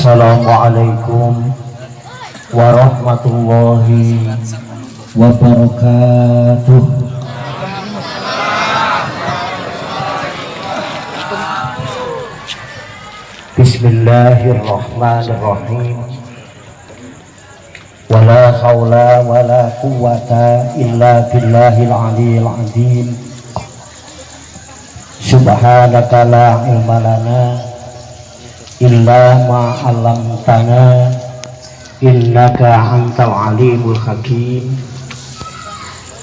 Assalamualaikum warahmatullahi wabarakatuh. Bismillahirrahmanirrahim. Wala haula wala quwwata illa billahil aliyil azim. Subhanaka la ilma lana illa ma 'allamtana innaka antal alimul hakim.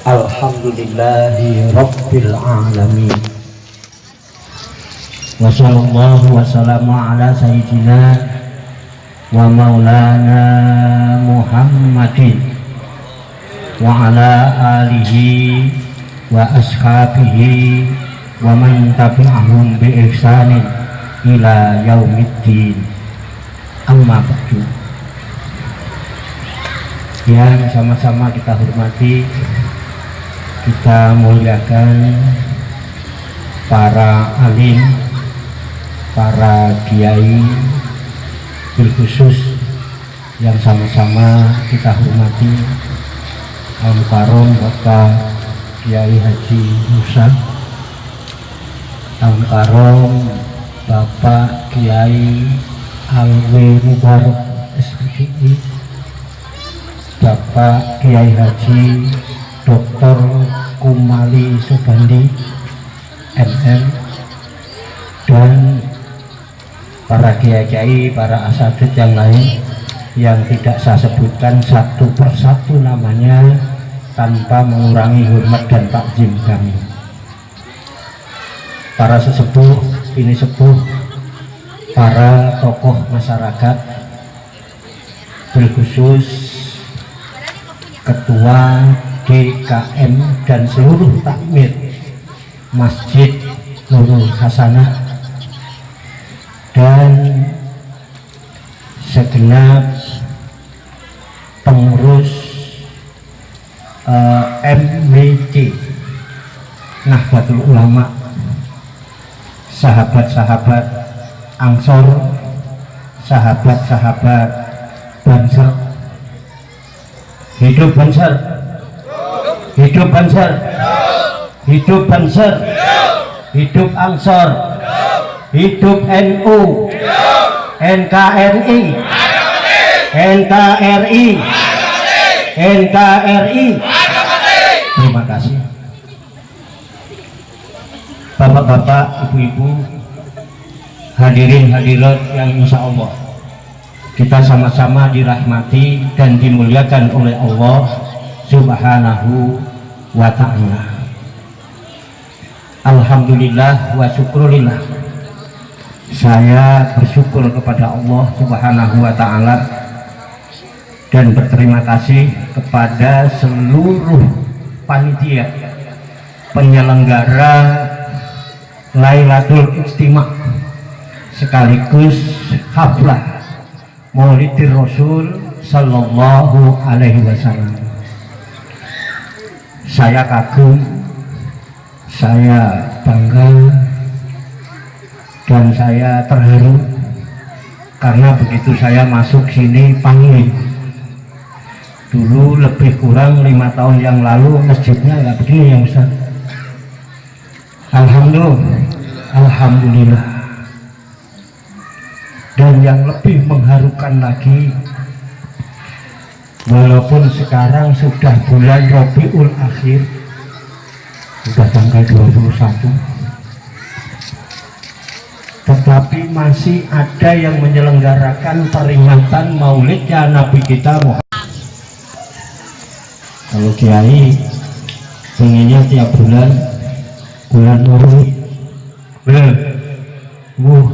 Alhamdulillahi rabbil alamin. Wa sallallahu wa sallama ala sayyidina wa maulana Muhammadin wa ala alihi wa ashabihi wa man tabi'ahum bi ihsanin ila yaumiddin. Amma ba'du. Yang sama-sama kita hormati, kita muliakan para alim, para kiai, bilkhusus yang sama-sama kita hormati Al-Mukarram Bapak Kiai Haji Musa, Al-Mukarram Bapak Kiai Alwi Mubarak SPDI, Bapak Kiai Haji Dr. Kumali Subandi MM, dan para kiai-kiai, para asatidz yang lain yang tidak saya sebutkan satu persatu namanya tanpa mengurangi hormat dan takzim kami. Para sesepuh, ini sepuh, para tokoh masyarakat, berkhusus Ketua DKM dan seluruh takmir Masjid Nurul Hasanah dan segenap pengurus MWC Nahdlatul Ulama, sahabat-sahabat Ansor, sahabat-sahabat Banser. Hidup Banser, hidup Banser, hidup Banser, hidup Ansor, hidup NU, NKRI, NKRI, NKRI. Terima kasih Bapak-bapak, Ibu-ibu, hadirin hadirat yang insya Allah kita sama-sama dirahmati dan dimuliakan oleh Allah Subhanahu wa ta'ala. Alhamdulillah wa syukurillah, saya bersyukur kepada Allah Subhanahu wa ta'ala dan berterima kasih kepada seluruh panitia penyelenggara Lailatul Ijtima sekaligus haflah Maulidir Rasul Sallallahu Alaihi Wasallam. Saya kagum, saya bangga, dan saya terharu karena begitu saya masuk sini panggil. Dulu lebih kurang 5 tahun yang lalu masjidnya nggak begini ya Ustaz. Alhamdulillah. Dan yang lebih mengharukan lagi, walaupun sekarang sudah bulan Rabiul Akhir, sudah tanggal 21, tetapi masih ada yang menyelenggarakan peringatan maulidnya Nabi kita Muhammad. Kalau kiai pengennya tiap bulan maulid,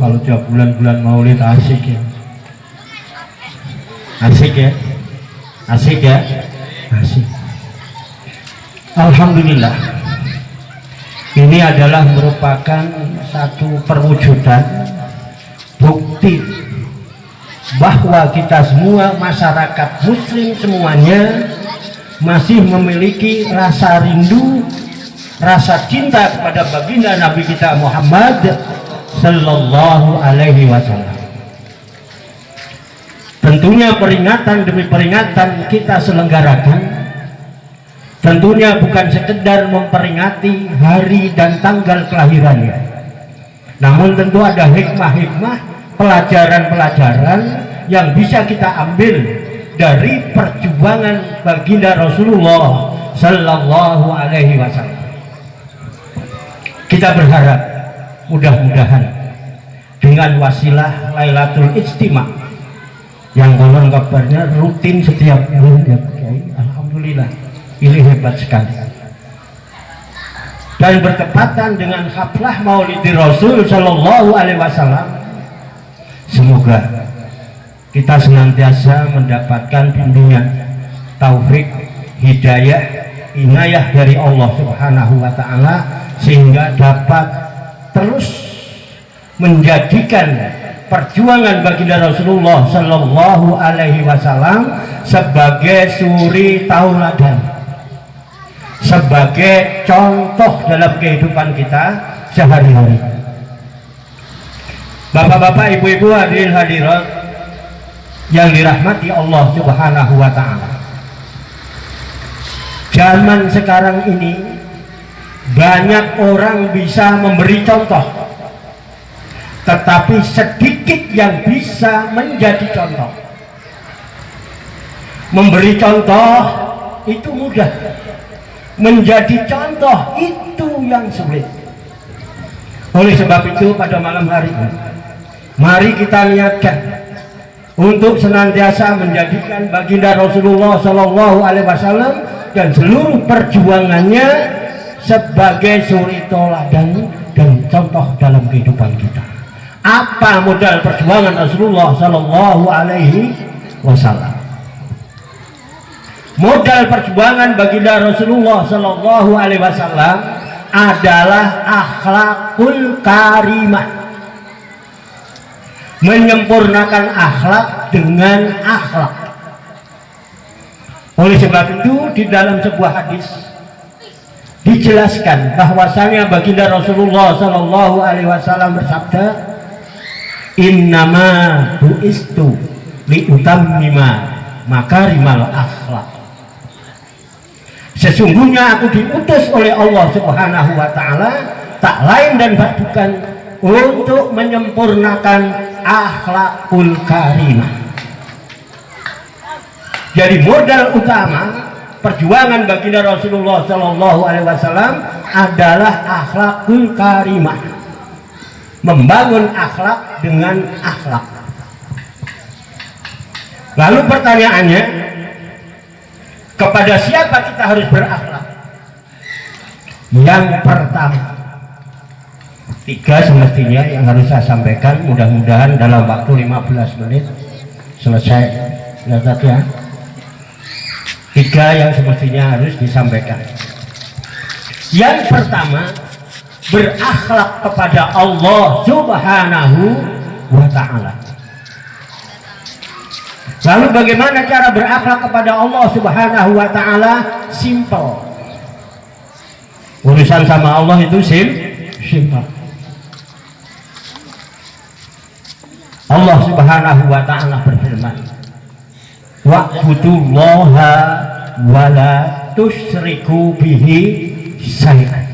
kalau tiap bulan maulid asik ya, asik ya, asik ya, asik. Alhamdulillah, ini adalah merupakan satu perwujudan bukti bahwa kita semua masyarakat muslim semuanya masih memiliki rasa rindu, rasa cinta kepada baginda Nabi kita Muhammad Sallallahu Alaihi Wasallam. Tentunya peringatan demi peringatan kita selenggarakan, tentunya bukan sekedar memperingati hari dan tanggal kelahirannya, namun tentu ada hikmah-hikmah, pelajaran-pelajaran yang bisa kita ambil dari perjuangan baginda Rasulullah Sallallahu Alaihi Wasallam. Kita berharap mudah-mudahan dengan wasilah Lailatul Ijtima yang konon kabarnya rutin setiap bulan ya, alhamdulillah, ini hebat sekali. Dan bertepatan dengan haflah Maulidir Rasul Sallallahu Alaihi Wasallam, semoga kita senantiasa mendapatkan bimbingan, taufik, hidayah, inayah dari Allah Subhanahu wa ta'ala, sehingga dapat terus menjadikan perjuangan baginda Rasulullah Sallallahu Alaihi Wasallam sebagai suri tauladan, sebagai contoh dalam kehidupan kita sehari-hari. Bapak-bapak, ibu-ibu, hadirin hadirat yang dirahmati Allah Subhanahu wa ta'ala, zaman sekarang ini banyak orang bisa memberi contoh, tetapi sedikit yang bisa menjadi contoh. Memberi contoh itu mudah, menjadi contoh itu yang sulit. Oleh sebab itu pada malam hari ini, mari kita niatkan untuk senantiasa menjadikan baginda Rasulullah Sallallahu Alaihi Wasallam dan seluruh perjuangannya sebagai suri tauladan dan contoh dalam kehidupan kita. Apa modal perjuangan Rasulullah Sallallahu Alaihi Wasallam? Modal perjuangan baginda Rasulullah Sallallahu Alaihi Wasallam adalah akhlakul karimah, menyempurnakan akhlak dengan akhlak. Oleh sebab itu di dalam sebuah hadis dijelaskan bahwasanya baginda Rasulullah Sallallahu Alaihi Wasallam bersabda, innama buistu liutammima makarimal akhlak. Sesungguhnya aku diutus oleh Allah Subhanahu wa taala tak lain dan bukan untuk menyempurnakan akhlakul karimah. Jadi modal utama perjuangan baginda Rasulullah Sallallahu Alaihi Wasallam adalah akhlakul karimah, membangun akhlak dengan akhlak. Lalu pertanyaannya, kepada siapa kita harus berakhlak? Yang pertama, 3 semestinya yang harus saya sampaikan, mudah-mudahan dalam waktu 15 menit selesai. Lihat ya, 3 yang semestinya harus disampaikan. Yang pertama, berakhlak kepada Allah Subhanahu wa ta'ala. Lalu bagaimana cara berakhlak kepada Allah Subhanahu wa ta'ala? Simple. Urusan sama Allah itu simple. Allah Subhanahu wa ta'ala berfirman, wa'budullaha wa la tusyriku bihi syai'an.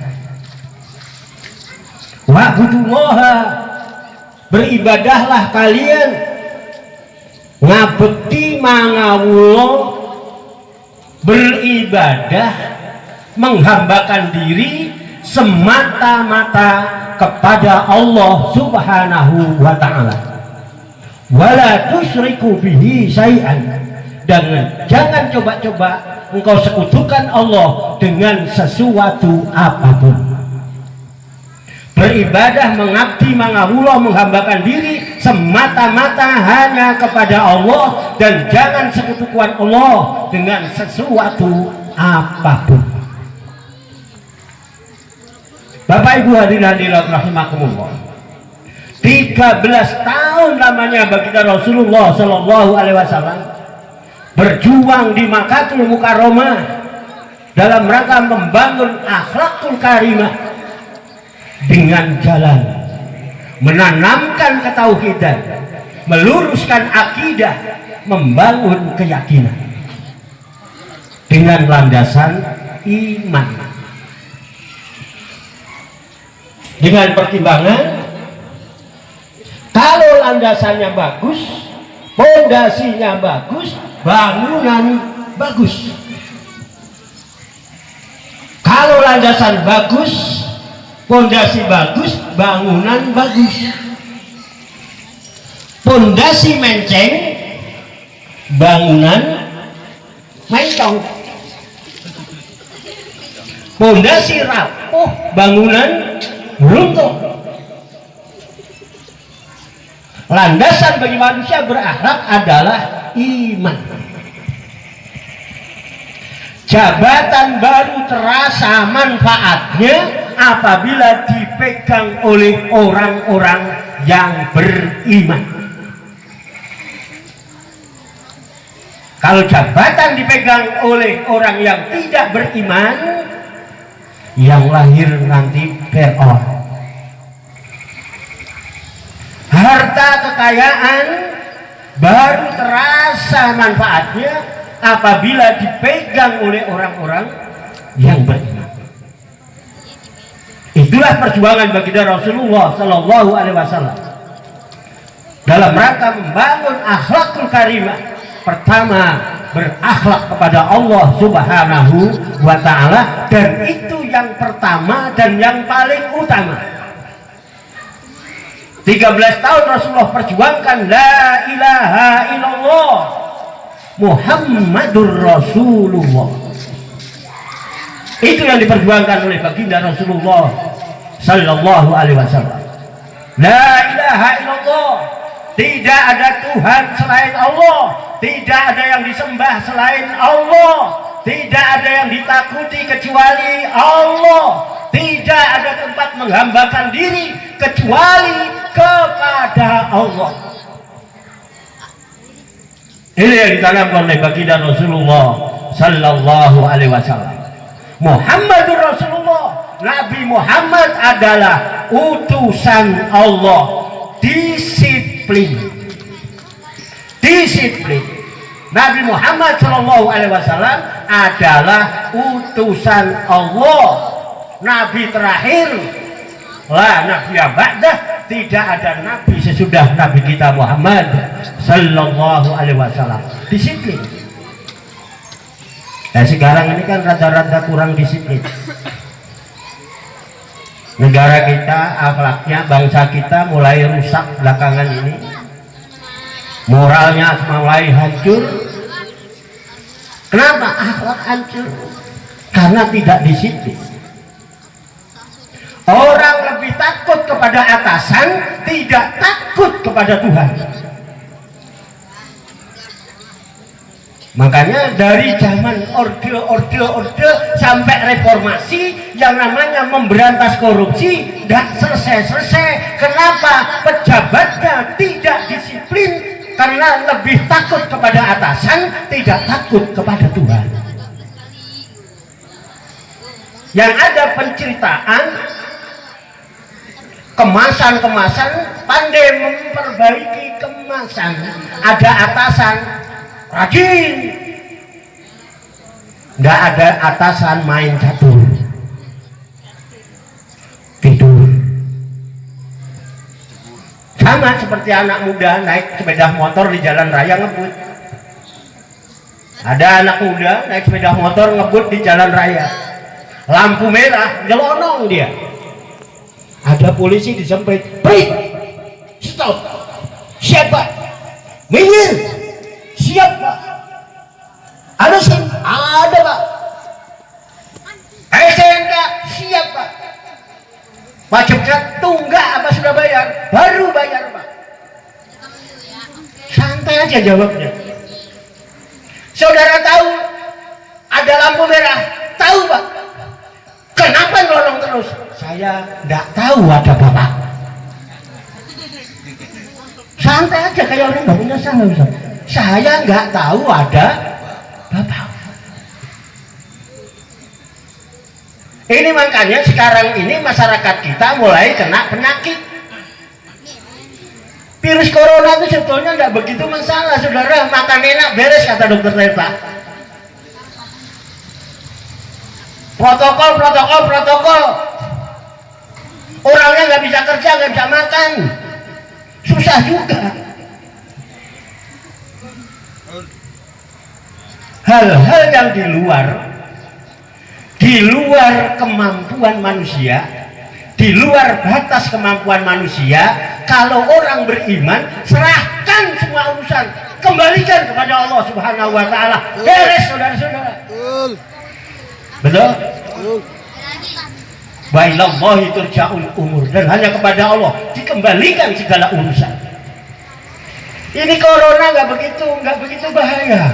Wa'budullaha, beribadahlah kalian, ngabekti mangawulo, beribadah, menghambakan diri semata-mata kepada Allah Subhanahu wa ta'ala. Wala tusyriku bihi syai'an, dan jangan coba-coba engkau sekutukan Allah dengan sesuatu apapun. Beribadah, mengabdi, mangawulo, menghambakan diri semata-mata hanya kepada Allah, dan jangan sekutukan Allah dengan sesuatu apapun. Bapak Ibu hadirin rahimakumullah, 13 tahun lamanya baginda Rasulullah Sallallahu Alaihi Wasallam berjuang di Makkahul Mukarramah dalam rangka membangun akhlakul karimah dengan jalan menanamkan ketauhidan, meluruskan akidah, membangun keyakinan dengan landasan iman, dengan pertimbangan kalau landasannya bagus, fondasinya bagus, bangunan bagus. Kalau landasan bagus, fondasi bagus, bangunan bagus. Fondasi menceng, bangunan mentong. Fondasi rapuh, bangunan runtuh. Landasan bagi manusia berakhlak adalah iman. Jabatan baru terasa manfaatnya apabila dipegang oleh orang-orang yang beriman. Kalau jabatan dipegang oleh orang yang tidak beriman, yang lahir nanti Fir'aun. Harta kekayaan baru terasa manfaatnya apabila dipegang oleh orang-orang yang beriman. Itulah perjuangan baginda Rasulullah Sallallahu Alaihi Wasallam dalam rangka membangun akhlakul karimah. Pertama, berakhlak kepada Allah Subhanahu wa ta'ala, dan itu yang pertama dan yang paling utama. 13 tahun Rasulullah perjuangkan la ilaha illallah Muhammadur Rasulullah. Itu yang diperjuangkan oleh baginda Rasulullah Sallallahu Alaihi Wasallam. La ilaha illallah, tidak ada Tuhan selain Allah, tidak ada yang disembah selain Allah, tidak ada yang ditakuti kecuali Allah, tidak ada tempat menghambakan diri kecuali kepada Allah. Ini yang ditanamkan oleh baginda Rasulullah sallallahu alaihi wasallam. Muhammadur Rasulullah, Nabi Muhammad adalah utusan Allah. Disiplin. Nabi Muhammad sallallahu alaihi wasallam adalah utusan Allah. Nabi terakhir lah, nabi yang ba'dah, tidak ada nabi sesudah nabi kita Muhammad sallallahu alaihi wasallam. Disiplin. Nah, sekarang ini kan rada-rada kurang disiplin. Negara kita, akhlaknya, bangsa kita mulai rusak belakangan ini. Moralnya mulai hancur. Kenapa akhlak hancur? Karena tidak disiplin. Orang lebih takut kepada atasan, tidak takut kepada Tuhan. Makanya dari zaman orde sampai reformasi, yang namanya memberantas korupsi tidak selesai-selesai. Kenapa? Pejabatnya tidak disiplin, karena lebih takut kepada atasan, tidak takut kepada Tuhan. Yang ada penceritaan kemasan, pandai memperbaiki kemasan. Ada atasan rajin, nggak ada atasan main catur, tidur. Sama seperti anak muda naik sepeda motor di jalan raya ngebut. Ada anak muda naik sepeda motor ngebut di jalan raya, lampu merah nyelonong dia. Ada polisi disemprit, "Break, stop, siapa? Minggir." "Siap, Pak." "Ada SIM?" "Ada, Pak." "STNK?" "Siap, Pak." "Pajaknya tunggak apa sudah bayar?" "Baru bayar, Pak." Santai aja jawabnya. "Saudara tahu ada lampu merah?" "Tahu, Pak." "Kenapa nolong terus?" "Saya enggak tahu ada Bapak." Santai aja kayak orang enggak punya salah, Ustaz. Saya nggak tahu ada Bapak. Ini makanya sekarang ini masyarakat kita mulai kena penyakit. Virus corona itu sebetulnya nggak begitu masalah, saudara. Makan enak beres, kata dokter Teta. Protokol. Orangnya nggak bisa kerja, nggak bisa makan. Susah juga. Hal-hal yang di luar kemampuan manusia, di luar batas kemampuan manusia, kalau orang beriman, serahkan semua urusan, kembalikan kepada Allah Subhanahu wa Ta'ala. Beres, saudara-saudara. Betul? Wa ilallahi turja'ul umur, dan hanya kepada Allah dikembalikan segala urusan. Ini corona nggak begitu bahaya.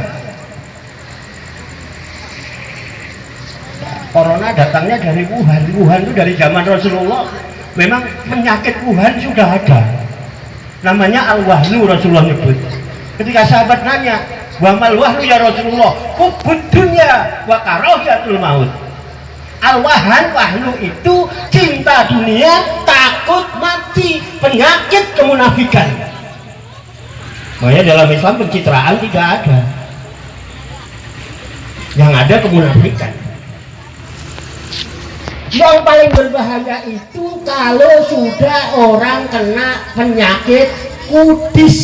Corona datangnya dari Wuhan. Wuhan itu dari zaman Rasulullah. Memang penyakit Wuhan sudah ada. Namanya al-wahnu, Rasulullah nyebut. Ketika sahabat nanya, "Wa mal wahnu ya Rasulullah?" "Hubbud dunya wa karahiyatul maut." Wahnu itu cinta dunia, takut mati, penyakit kemunafikan. Makanya dalam Islam pencitraan tidak ada. Yang ada kemunafikan. Yang paling berbahaya itu kalau sudah orang kena penyakit kudis,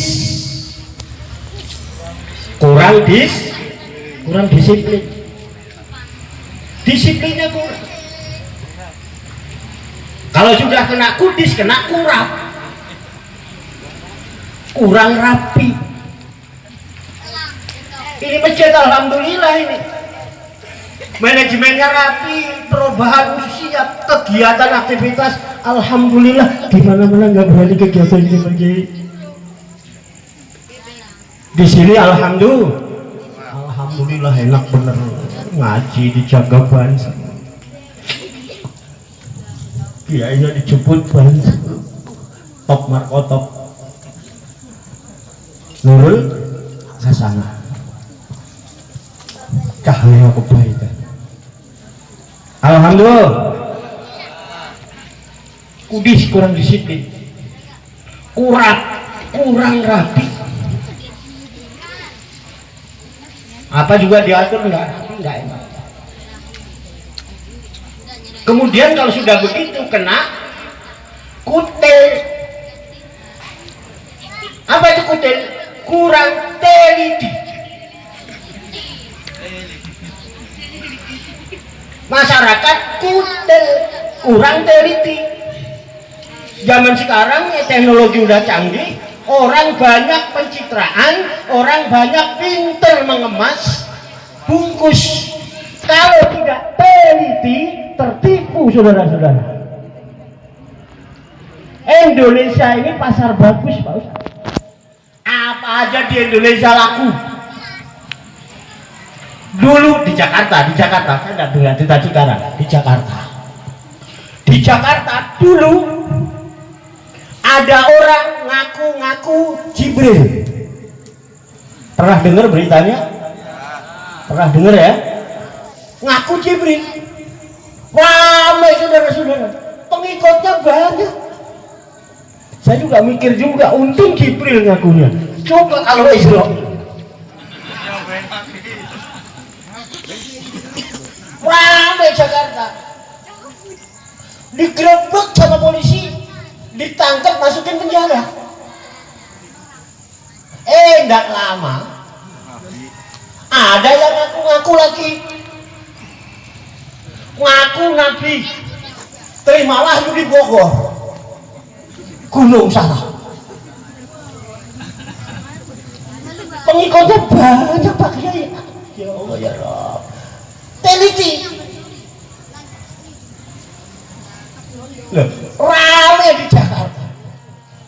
kurang disiplin, disiplinnya kurang. Kalau sudah kena kudis, kena kurang rapi. Ini masjid alhamdulillah ini manajemennya rapi, perubahan siap, kegiatan aktivitas alhamdulillah. Di mana-mana nggak berani kegiatan ini lagi. Di sini alhamdulillah enak bener ngaji dijaga banget. Kiainya dijemput banget. Top markotop. Nurul Hasanah. Cahaya kebaikan. Alhamdulillah. Kudis kurang disiplin. Kurang rapi. Apa juga diatur enggak rapi, enggak enak. Kemudian kalau sudah begitu kena kutil. Apa itu kutil? Kurang teliti. Masyarakat kutil, kurang teliti. Zaman sekarang teknologi udah canggih, orang banyak pencitraan, orang banyak pinter mengemas bungkus. Kalau tidak teliti, tertipu saudara-saudara. Indonesia ini pasar bagus Pak Ustaz. Apa aja di Indonesia laku. Dulu di Jakarta, saya tidak dengar cerita Cikarang, di Jakarta dulu ada orang ngaku-ngaku Jibril. Pernah dengar beritanya? Pernah dengar ya? Ngaku Jibril. Ramai saudara-saudara, pengikutnya banyak. Saya juga mikir juga, untung Jibril ngakunya. Coba kalau Isra. Ramai Jakarta. Digerebek sama polisi, ditangkap masukin penjara. Enggak lama ada yang ngaku-ngaku lagi, ngaku Nabi, terimalah lu di Bogor, Gunung Salak. Pengikutnya banyak Pak Kiai. Ya Allah ya Rabb. Teliti. Loh, rame di Jakarta.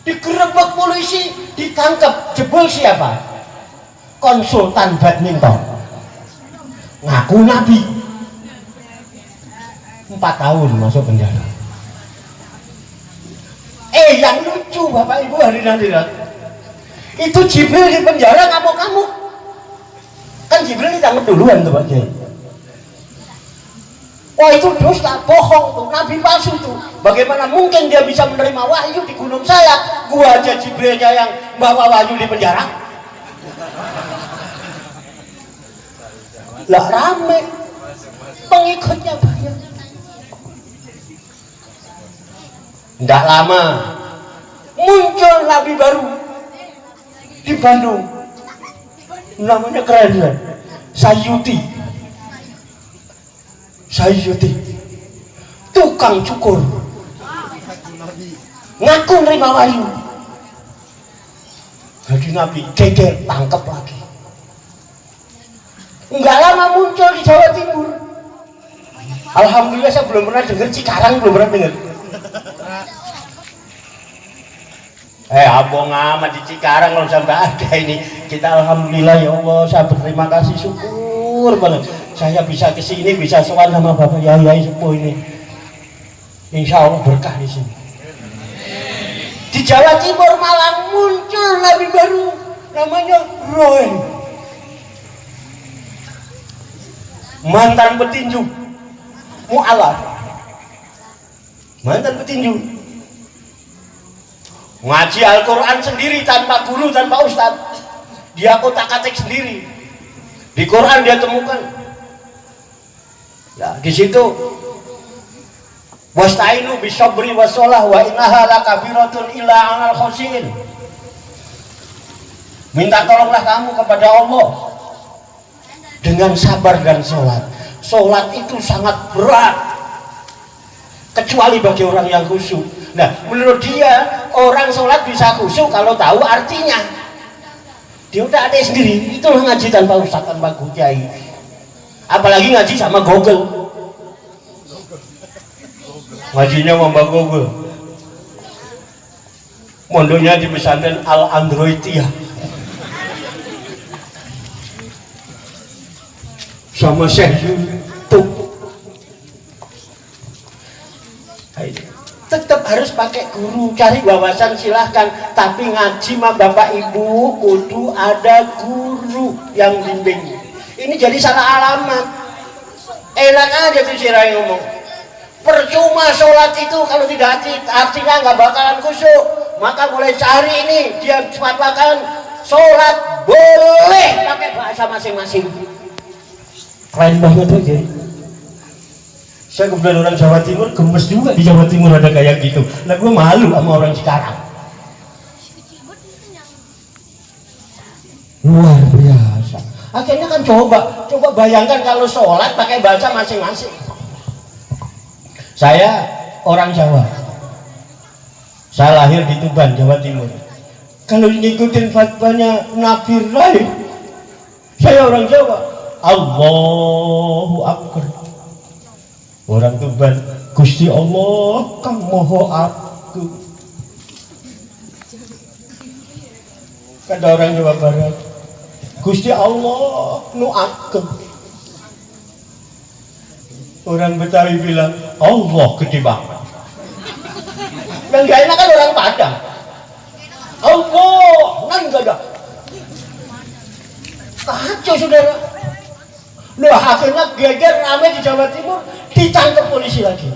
Digerebek polisi, ditangkap. Jebol siapa? Konsultan badminton. Ngaku Nabi. 4 tahun masuk penjara. Yang lucu Bapak Ibu hadirin, itu Jibril di penjara ngamuk-ngamuk. Kan Jibril ditangkap duluan tuh Pak Kiai. Wah itu dusta, bohong tuh, Nabi palsu tuh. Bagaimana mungkin dia bisa menerima wahyu di gunung saya? Gua aja Jibrilnya yang bawa wahyu di penjara. Lah rame, pengikutnya banyak. Nggak lama muncul nabi baru di Bandung, namanya keren, Sayuti, tukang cukur, ngaku nerima wahyu. Jadi nabi geger, tangkap lagi. Nggak lama muncul di Jawa Timur. Alhamdulillah saya belum pernah dengar, Cikarang belum pernah dengar. Abang amat di Cikarang kalau sampai ada ini. Kita alhamdulillah ya Allah, saya berterima kasih, syukur banget saya bisa kesini, bisa sowan sama Bapak Yai Sepuh ini. Insya Allah berkah di sini. Di Jawa Timur malah muncul nabi baru, namanya Roy, mantan petinju mu'alaf, mantan petinju, ngaji Al-Quran sendiri tanpa guru, tanpa ustadz. Dia kotak-katik sendiri. Di Quran dia temukan. Ya, di situ wasta'inu bisabri wassalah wa innaha lakabiratun illa 'alal khoshin. Minta tolonglah kamu kepada Allah dengan sabar dan sholat. Sholat itu sangat berat, kecuali bagi orang yang khusyuk. Nah, menurut dia orang sholat bisa khusyuk kalau tahu artinya. Dia udah ada sendiri, itulah ngaji tanpa ustaz, tanpa kiai. Apalagi ngaji sama Google. Ngajinya sama Google. Mondonya di pesantren Al Androidiyah. sama Syekh YouTube. Tetap harus pakai guru, cari wawasan silahkan, tapi ngaji mah Bapak Ibu kudu ada guru yang bimbing. Ini jadi salah alamat. Enak aja tuh si Rai ngomong, percuma sholat itu kalau tidak artinya nggak bakalan khusyuk. Maka mulai cari ini, dia fatwakan sholat boleh pakai bahasa masing-masing. Keren banget aja. Saya kebetulan orang Jawa Timur, gemes juga di Jawa Timur ada kayak gitu. Nah gue malu sama orang sekarang. Luar biasa. Akhirnya kan coba bayangkan kalau sholat pakai bahasa masing-masing. Saya orang Jawa. Saya lahir di Tuban, Jawa Timur. Kalau ngikutin fatwanya Nabi Rai, saya orang Jawa. Allahu Akbar. Orang Tuban, Gusti Allah kang moho aku. Kata orang Jawa Barat, Gusti Allah nu aku. Orang Betawi bilang, Allah gede banget. Yang gak enak kan orang Padang. Allah, nan gak ada. Kacau saudara. Loh akhirnya geger rame di Jawa Timur, ditangkap polisi lagi.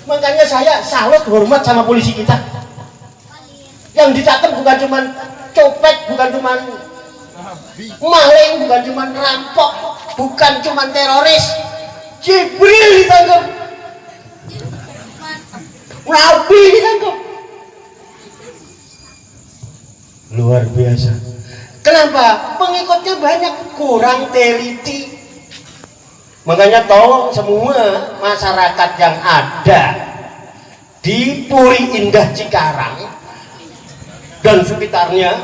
Makanya saya salut hormat sama polisi kita. Yang ditangkap bukan cuma copet, bukan cuma maling, bukan cuma rampok, bukan cuma teroris. Jibril ditangkap, Nabi ditangkap. Luar biasa. Kenapa? Pengikutnya banyak, kurang teliti. Makanya tolong semua masyarakat yang ada di Puri Indah Cikarang dan sekitarnya,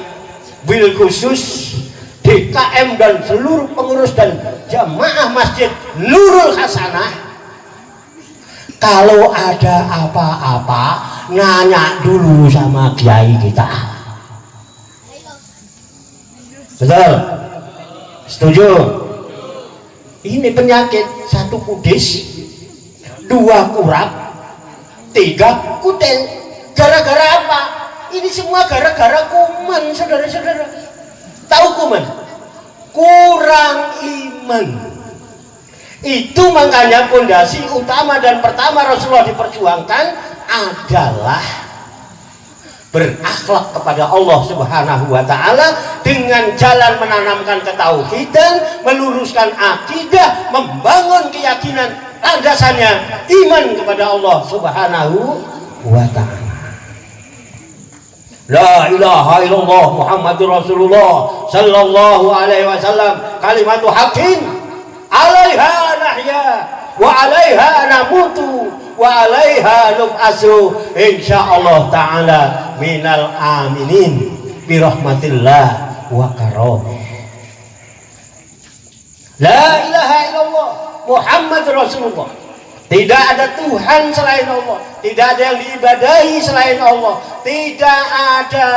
bil khusus DKM dan seluruh pengurus dan jamaah Masjid Nurul Hasanah, kalau ada apa-apa nanya dulu sama kiai kita. Betul? Setuju? Ini penyakit, 1 kudis, 2 kurap, 3 kutil. Gara-gara apa? Ini semua gara-gara kuman, saudara-saudara. Tahu kuman? Kurang iman. Itu makanya pondasi utama dan pertama Rasulullah diperjuangkan adalah berakhlak kepada Allah Subhanahu wa Ta'ala dengan jalan menanamkan ketauhidan, meluruskan akidah, membangun keyakinan, landasannya iman kepada Allah Subhanahu wa Ta'ala. La ilaha illallah Muhammadur Rasulullah sallallahu alaihi wasallam kalimatu haqqin alaiha nahya wa alaiha namutu wa alaiha nub'asu insyaallah ta'ala minal aminin birahmatillah wa karom. La ilaha illallah Muhammad Rasulullah. Tidak ada Tuhan selain Allah, tidak ada yang diibadahi selain Allah, tidak ada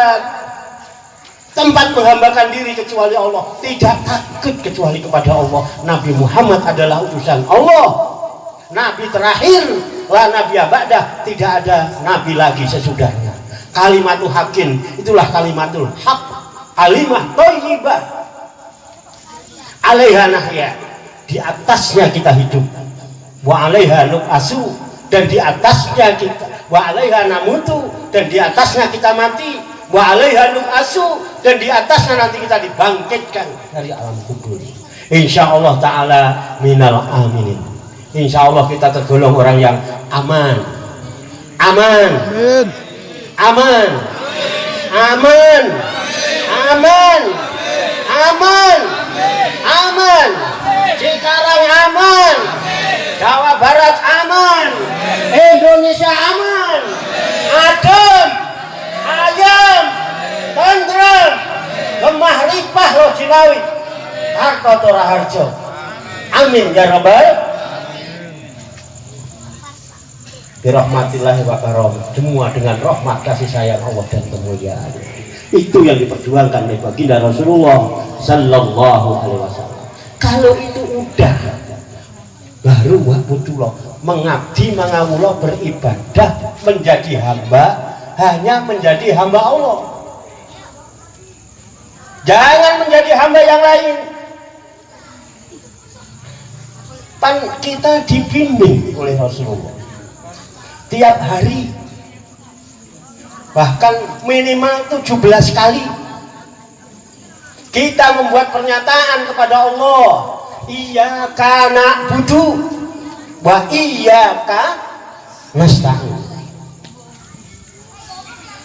tempat menghambakan diri kecuali Allah, tidak takut kecuali kepada Allah. Nabi Muhammad adalah utusan Allah, Nabi terakhir, la nabi ba'dah, tidak ada nabi lagi sesudahnya. Kalimatul haqqin, itulah kalimatul haq, kalimah thayyibah, alaiha nahya, di atasnya kita hidup, wa alaiha nub'asu, dan di atasnya kita, wa alaiha namutu, dan di atasnya kita mati, wa alaiha nub'asu, dan di atasnya nanti kita dibangkitkan dari alam kubur. Insyaallah ta'ala minal aminin. Insyaallah kita tergolong orang yang aman, aman, aman, aman, aman, aman, aman. Cikarang aman, Jawa Barat aman, Indonesia aman, adem, ayam, tentrem, lemah ripah loh Cilawi, Harto Toraharjo. Amin ya rabbal birahmatillahi wa karom. Semua dengan rahmat kasih sayang Allah dan kemuliaan. Itu yang diperjuangkan oleh baginda Rasulullah sallallahu alaihi wasallam. Kalau itu udah, baru wa'budullah, mengabdi mangawula, beribadah, menjadi hamba, hanya menjadi hamba Allah. Jangan menjadi hamba yang lain. Pan kita dibimbing oleh Rasulullah tiap hari, bahkan minimal 17 kali kita membuat pernyataan kepada Allah, iyyaka na'budu wa iyyaka nasta'in.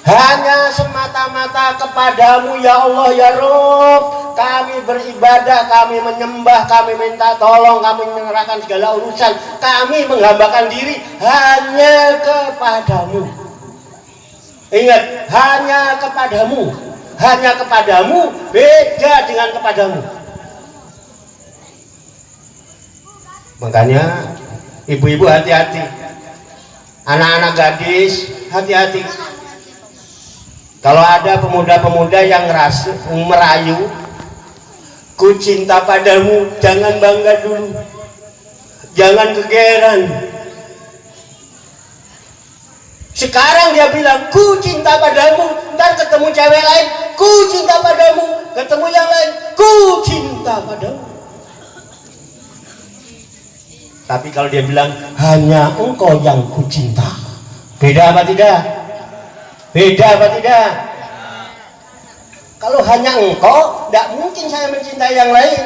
Hanya semata-mata kepadamu ya Allah ya Rabb kami beribadah, kami menyembah, kami minta tolong, kami menyerahkan segala urusan, kami menghambakan diri hanya kepadamu. Ingat, hanya kepadamu, hanya kepadamu, beda dengan kepadamu. Makanya ibu-ibu hati-hati, anak-anak gadis hati-hati. Kalau ada pemuda-pemuda yang merayu, ku cinta padamu, jangan bangga dulu, jangan kegeeran. Sekarang dia bilang ku cinta padamu, ntar ketemu cewek lain, ku cinta padamu, ketemu yang lain, ku cinta padamu. Tapi kalau dia bilang hanya engkau yang ku cinta, beda apa tidak? Beda apa tidak? Kalau hanya engkau, tidak mungkin saya mencintai yang lain,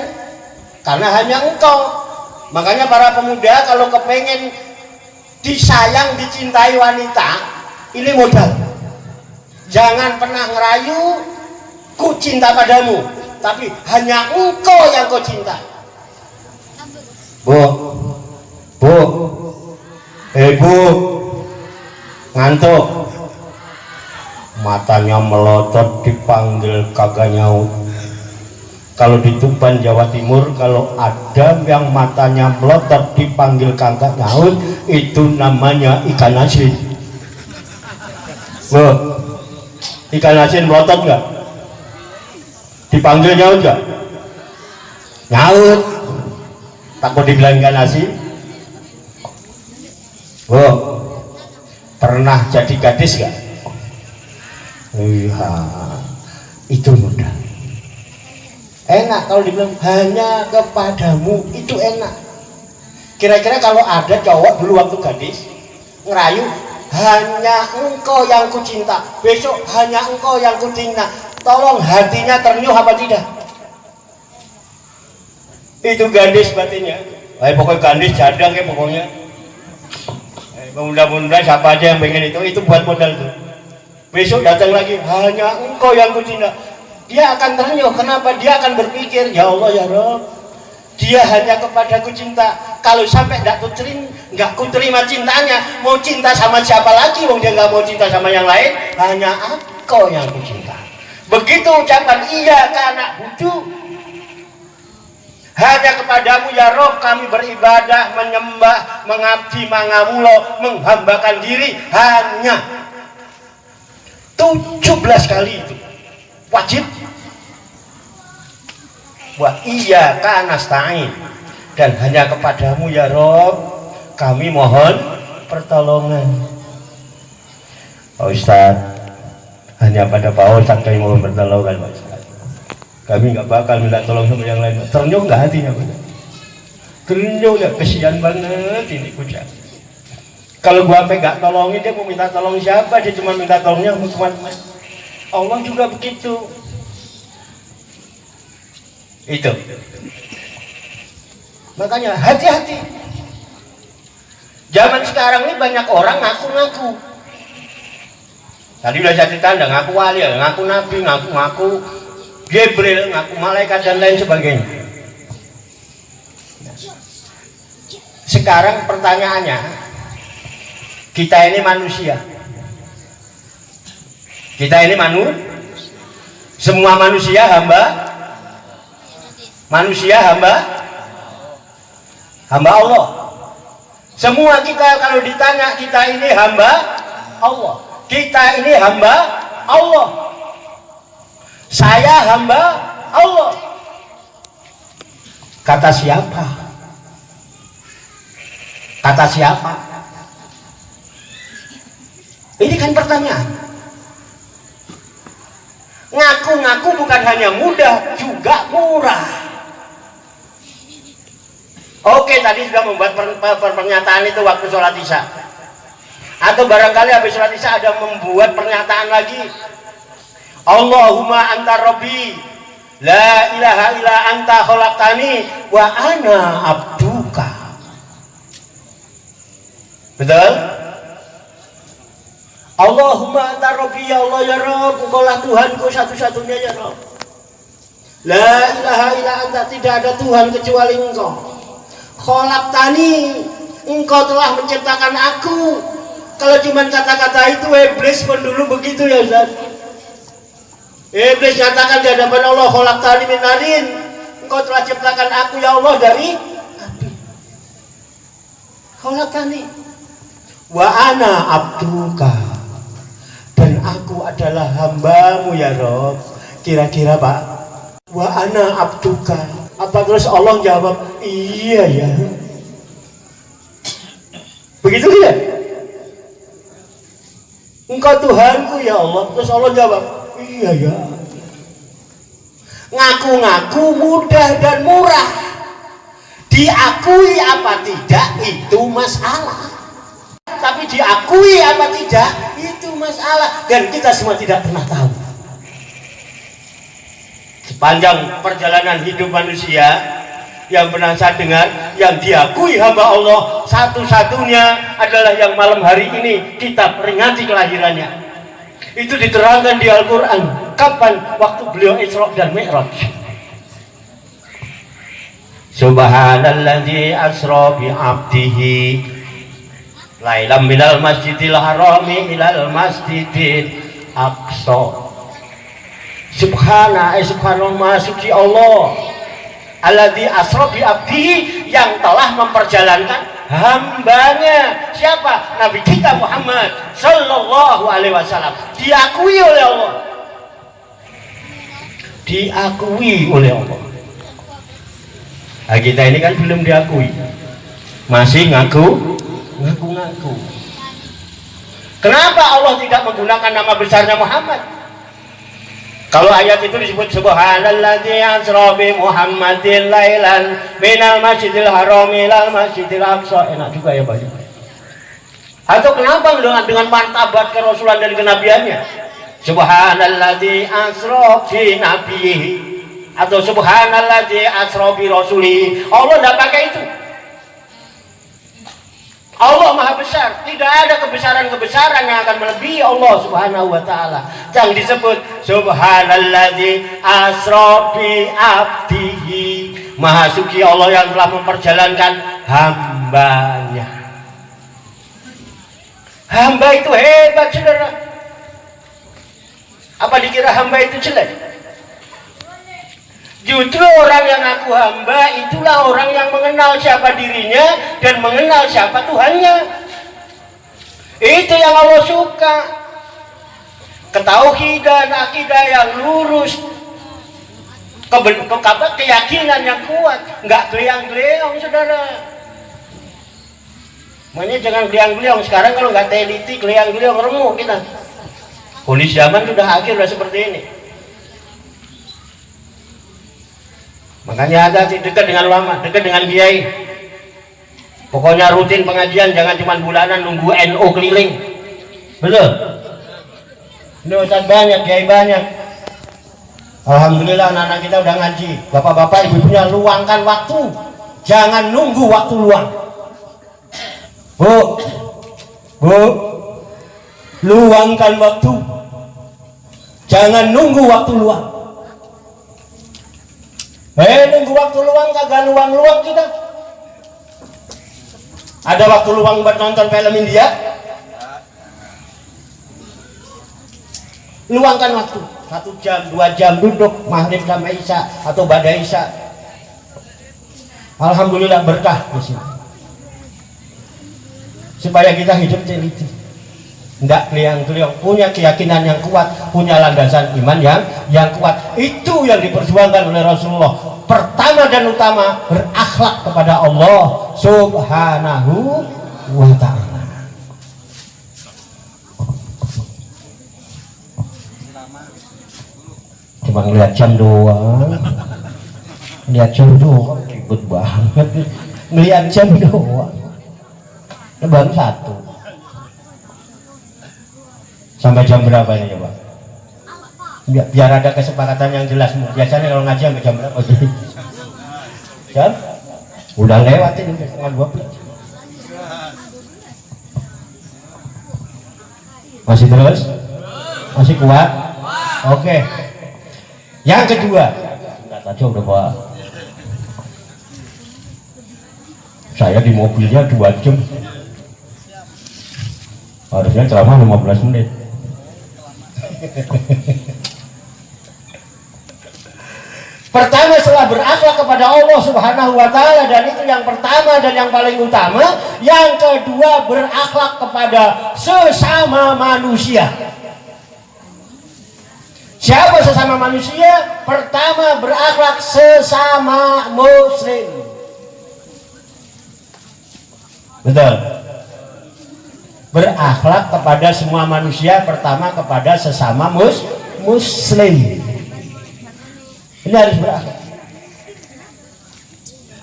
karena hanya engkau. Makanya para pemuda kalau kepengen disayang, dicintai wanita, ini modal. Jangan pernah ngerayu ku cinta padamu, tapi hanya engkau yang kau cinta. Bu, bu, ngantuk, matanya melotot, dipanggil kagak nyaut. Kalau di Tuban Jawa Timur, kalau ada yang matanya melotot dipanggil kagak nyaut, itu namanya ikan asin. Bu, ikan asin melotot nggak? Dipanggil nyaut nggak? Nyaut. Takut dibilang ikan asin. Bu, pernah jadi gadis nggak? Iya, itu mudah. Enak kalau dibilang hanya kepadamu, itu enak. Kira-kira kalau ada cowok dulu waktu gadis ngerayu, hanya engkau yang ku cinta, besok hanya engkau yang ku cinta, tolong hatinya ternyuh apa tidak? Itu gadis batinnya. Pokoknya gadis cadang ya pokoknya. Mudah-mudahan siapa aja yang pengen itu buat modal tuh. Besok datang lagi, hanya engkau yang ku cinta. Dia akan ternyuh. Kenapa? Dia akan berpikir, ya Allah ya Rabb, dia hanya kepadaku cinta. Kalau sampai nggak ku terima cintanya, mau cinta sama siapa lagi? Wong dia nggak mau cinta sama yang lain. Hanya engkau yang ku cinta. Begitu ucapan iyyaka na'budu, hanya kepadamu ya Rabb kami beribadah, menyembah, mengabdi, mangawula, menghambakan diri, hanya 17 kali itu wajib. Wa iyyaka nasta'in, dan hanya kepadamu ya Rabb kami mohon pertolongan. Pak Ustaz, hanya pada Pak Ustaz kami mohon pertolongan Pak Ustaz. Kami nggak bakal minta tolong sama yang lain. Ternyuh nggak hatinya Pak? Ternyuh ya, kesian banget ini kucing. Kalau gua sampai nggak tolongin, dia mau minta tolong siapa? Dia cuma minta tolongnya sama Allah juga begitu. Itu. Makanya hati-hati. Zaman sekarang ini banyak orang ngaku-ngaku. Tadi udah jadi tanda ngaku wali, ngaku nabi, ngaku Jibril, ngaku malaikat dan lain sebagainya. Sekarang pertanyaannya, kita ini manusia. Kita ini semua manusia hamba Allah. Semua kita kalau ditanya, kita ini hamba Allah. Kita ini hamba Allah. Saya hamba Allah. Kata siapa? Kata siapa? Ini kan pertanyaan. Ngaku-ngaku bukan hanya mudah, juga murah. Oke, tadi sudah membuat pernyataan itu waktu sholat isya. Atau barangkali habis sholat isya ada membuat pernyataan lagi. Allahumma anta rabbi, la ilaha illa anta khalaqtani wa ana abduka. Betul? Allahumma anta rabbi, ya Allah ya Rabb, engkaulah Tuhanku satu-satunya ya Rabb. La ilaha illa anta, tidak ada Tuhan kecuali engkau. Khalaqtani, engkau telah menciptakan aku. Kalau cuma kata-kata itu iblis pun dulu begitu ya Ustaz. Iblis nyatakan di hadapan Allah, khalaqtani min narin, engkau telah ciptakan aku ya Allah dari api. Khalaqtani wa ana abduka, dan aku adalah hambamu ya Rob. Kira-kira Pak, wa ana abduka, apa terus Allah jawab iya ya? Begitu ya? Engkau Tuhanku ya Allah, terus Allah jawab iya ya. Ngaku-ngaku mudah dan murah, diakui apa tidak itu masalah. Tapi diakui apa tidak itu masalah, dan kita semua tidak pernah tahu. Sepanjang perjalanan hidup manusia, yang pernah saya dengar, yang diakui hamba Allah satu-satunya adalah yang malam hari ini kita peringati kelahirannya. Itu diterangkan di Al-Quran. Kapan? Waktu beliau Isra dan Mi'raj. Subhanalladzi asra bi 'abdihi lailam minal masjidil harami ilal masjidil aqsa. Subhanallah, suci Allah, alladzi asra bi 'abdihi, yang telah memperjalankan hambanya. Siapa? Nabi kita Muhammad sallallahu alaihi wasallam. Diakui oleh Allah. Diakui oleh Allah. Nah, kita ini kan belum diakui, masih ngaku-ngaku. Kenapa Allah tidak menggunakan nama besarnya Muhammad? Kalau ayat itu disebut subhanalladzi asra bi Muhammadin lailan minal masjidil haram ilal masjidil aqsa. Enak juga ya Pak. Atau kenapa dengan martabat kerasulan dan kenabiannya? Subhanalladzi asra bi nabiyhi, atau subhanalladzi asra bi rasulihi. Allah tidak pakai itu. Allah maha besar, tidak ada kebesaran-kebesaran yang akan melebihi Allah subhanahu wa ta'ala. Yang disebut subhanalladzi asra bi abdihi, maha suci Allah yang telah memperjalankan hambanya. Hamba itu hebat saudara. Apa dikira hamba itu jelek? Justru orang yang ngaku hamba itulah orang yang mengenal siapa dirinya dan mengenal siapa Tuhannya. Itu yang Allah suka. Ketauhidan, akidah yang lurus, keyakinan yang kuat, nggak geliang-geliang saudara. Makanya jangan geliang-geliang. Sekarang kalau nggak teliti, geliang-geliang, remuk kita. Kondisi zaman sudah akhir, sudah seperti ini. Makanya hati-hati, dekat dengan ulama, dekat dengan kiai. Pokoknya rutin pengajian, jangan cuma bulanan nunggu NU keliling. Betul? Ini Ustaz banyak, kiai banyak. Alhamdulillah anak-anak kita udah ngaji. Bapak-bapak, ibu-ibunya luangkan waktu. Jangan nunggu waktu luang. Bu, luangkan waktu. Jangan nunggu waktu luang. Nunggu waktu luang, kagak luang-luang kita. Ada waktu luang buat nonton film India? Luangkan waktu 1 jam, 2 jam, duduk maghrib sampai isya atau badai isya. Alhamdulillah berkah di sini. Supaya kita hidup teliti, tidak geliang-geliang, punya keyakinan yang kuat, punya landasan iman yang kuat. Itu yang diperjuangkan oleh Rasulullah. pertama dan utama berakhlak kepada Allah Subhanahu wa ta'ala. Cuma ngeliat jam doang, ribet banget. Ngeliat jam doang, baru 1. Sampai jam berapa ini coba? Biar ada kesepakatan yang jelas. Biasanya kalau ngaji sampai jam berapa? Jam? Udah lewat ini setengah 12. Masih terus? Masih kuat? Oke. Yang kedua, nggak aja udah bawa. Saya di mobilnya 2 jam. Harusnya ceramah 15 menit. Pertama setelah berakhlak kepada Allah Subhanahu wa ta'ala, dan itu yang pertama dan yang paling utama. Yang kedua berakhlak kepada sesama manusia. Siapa sesama manusia? Pertama berakhlak sesama muslim. Betul. Berakhlak kepada semua manusia, pertama kepada sesama muslim. Ini harus berakhlak.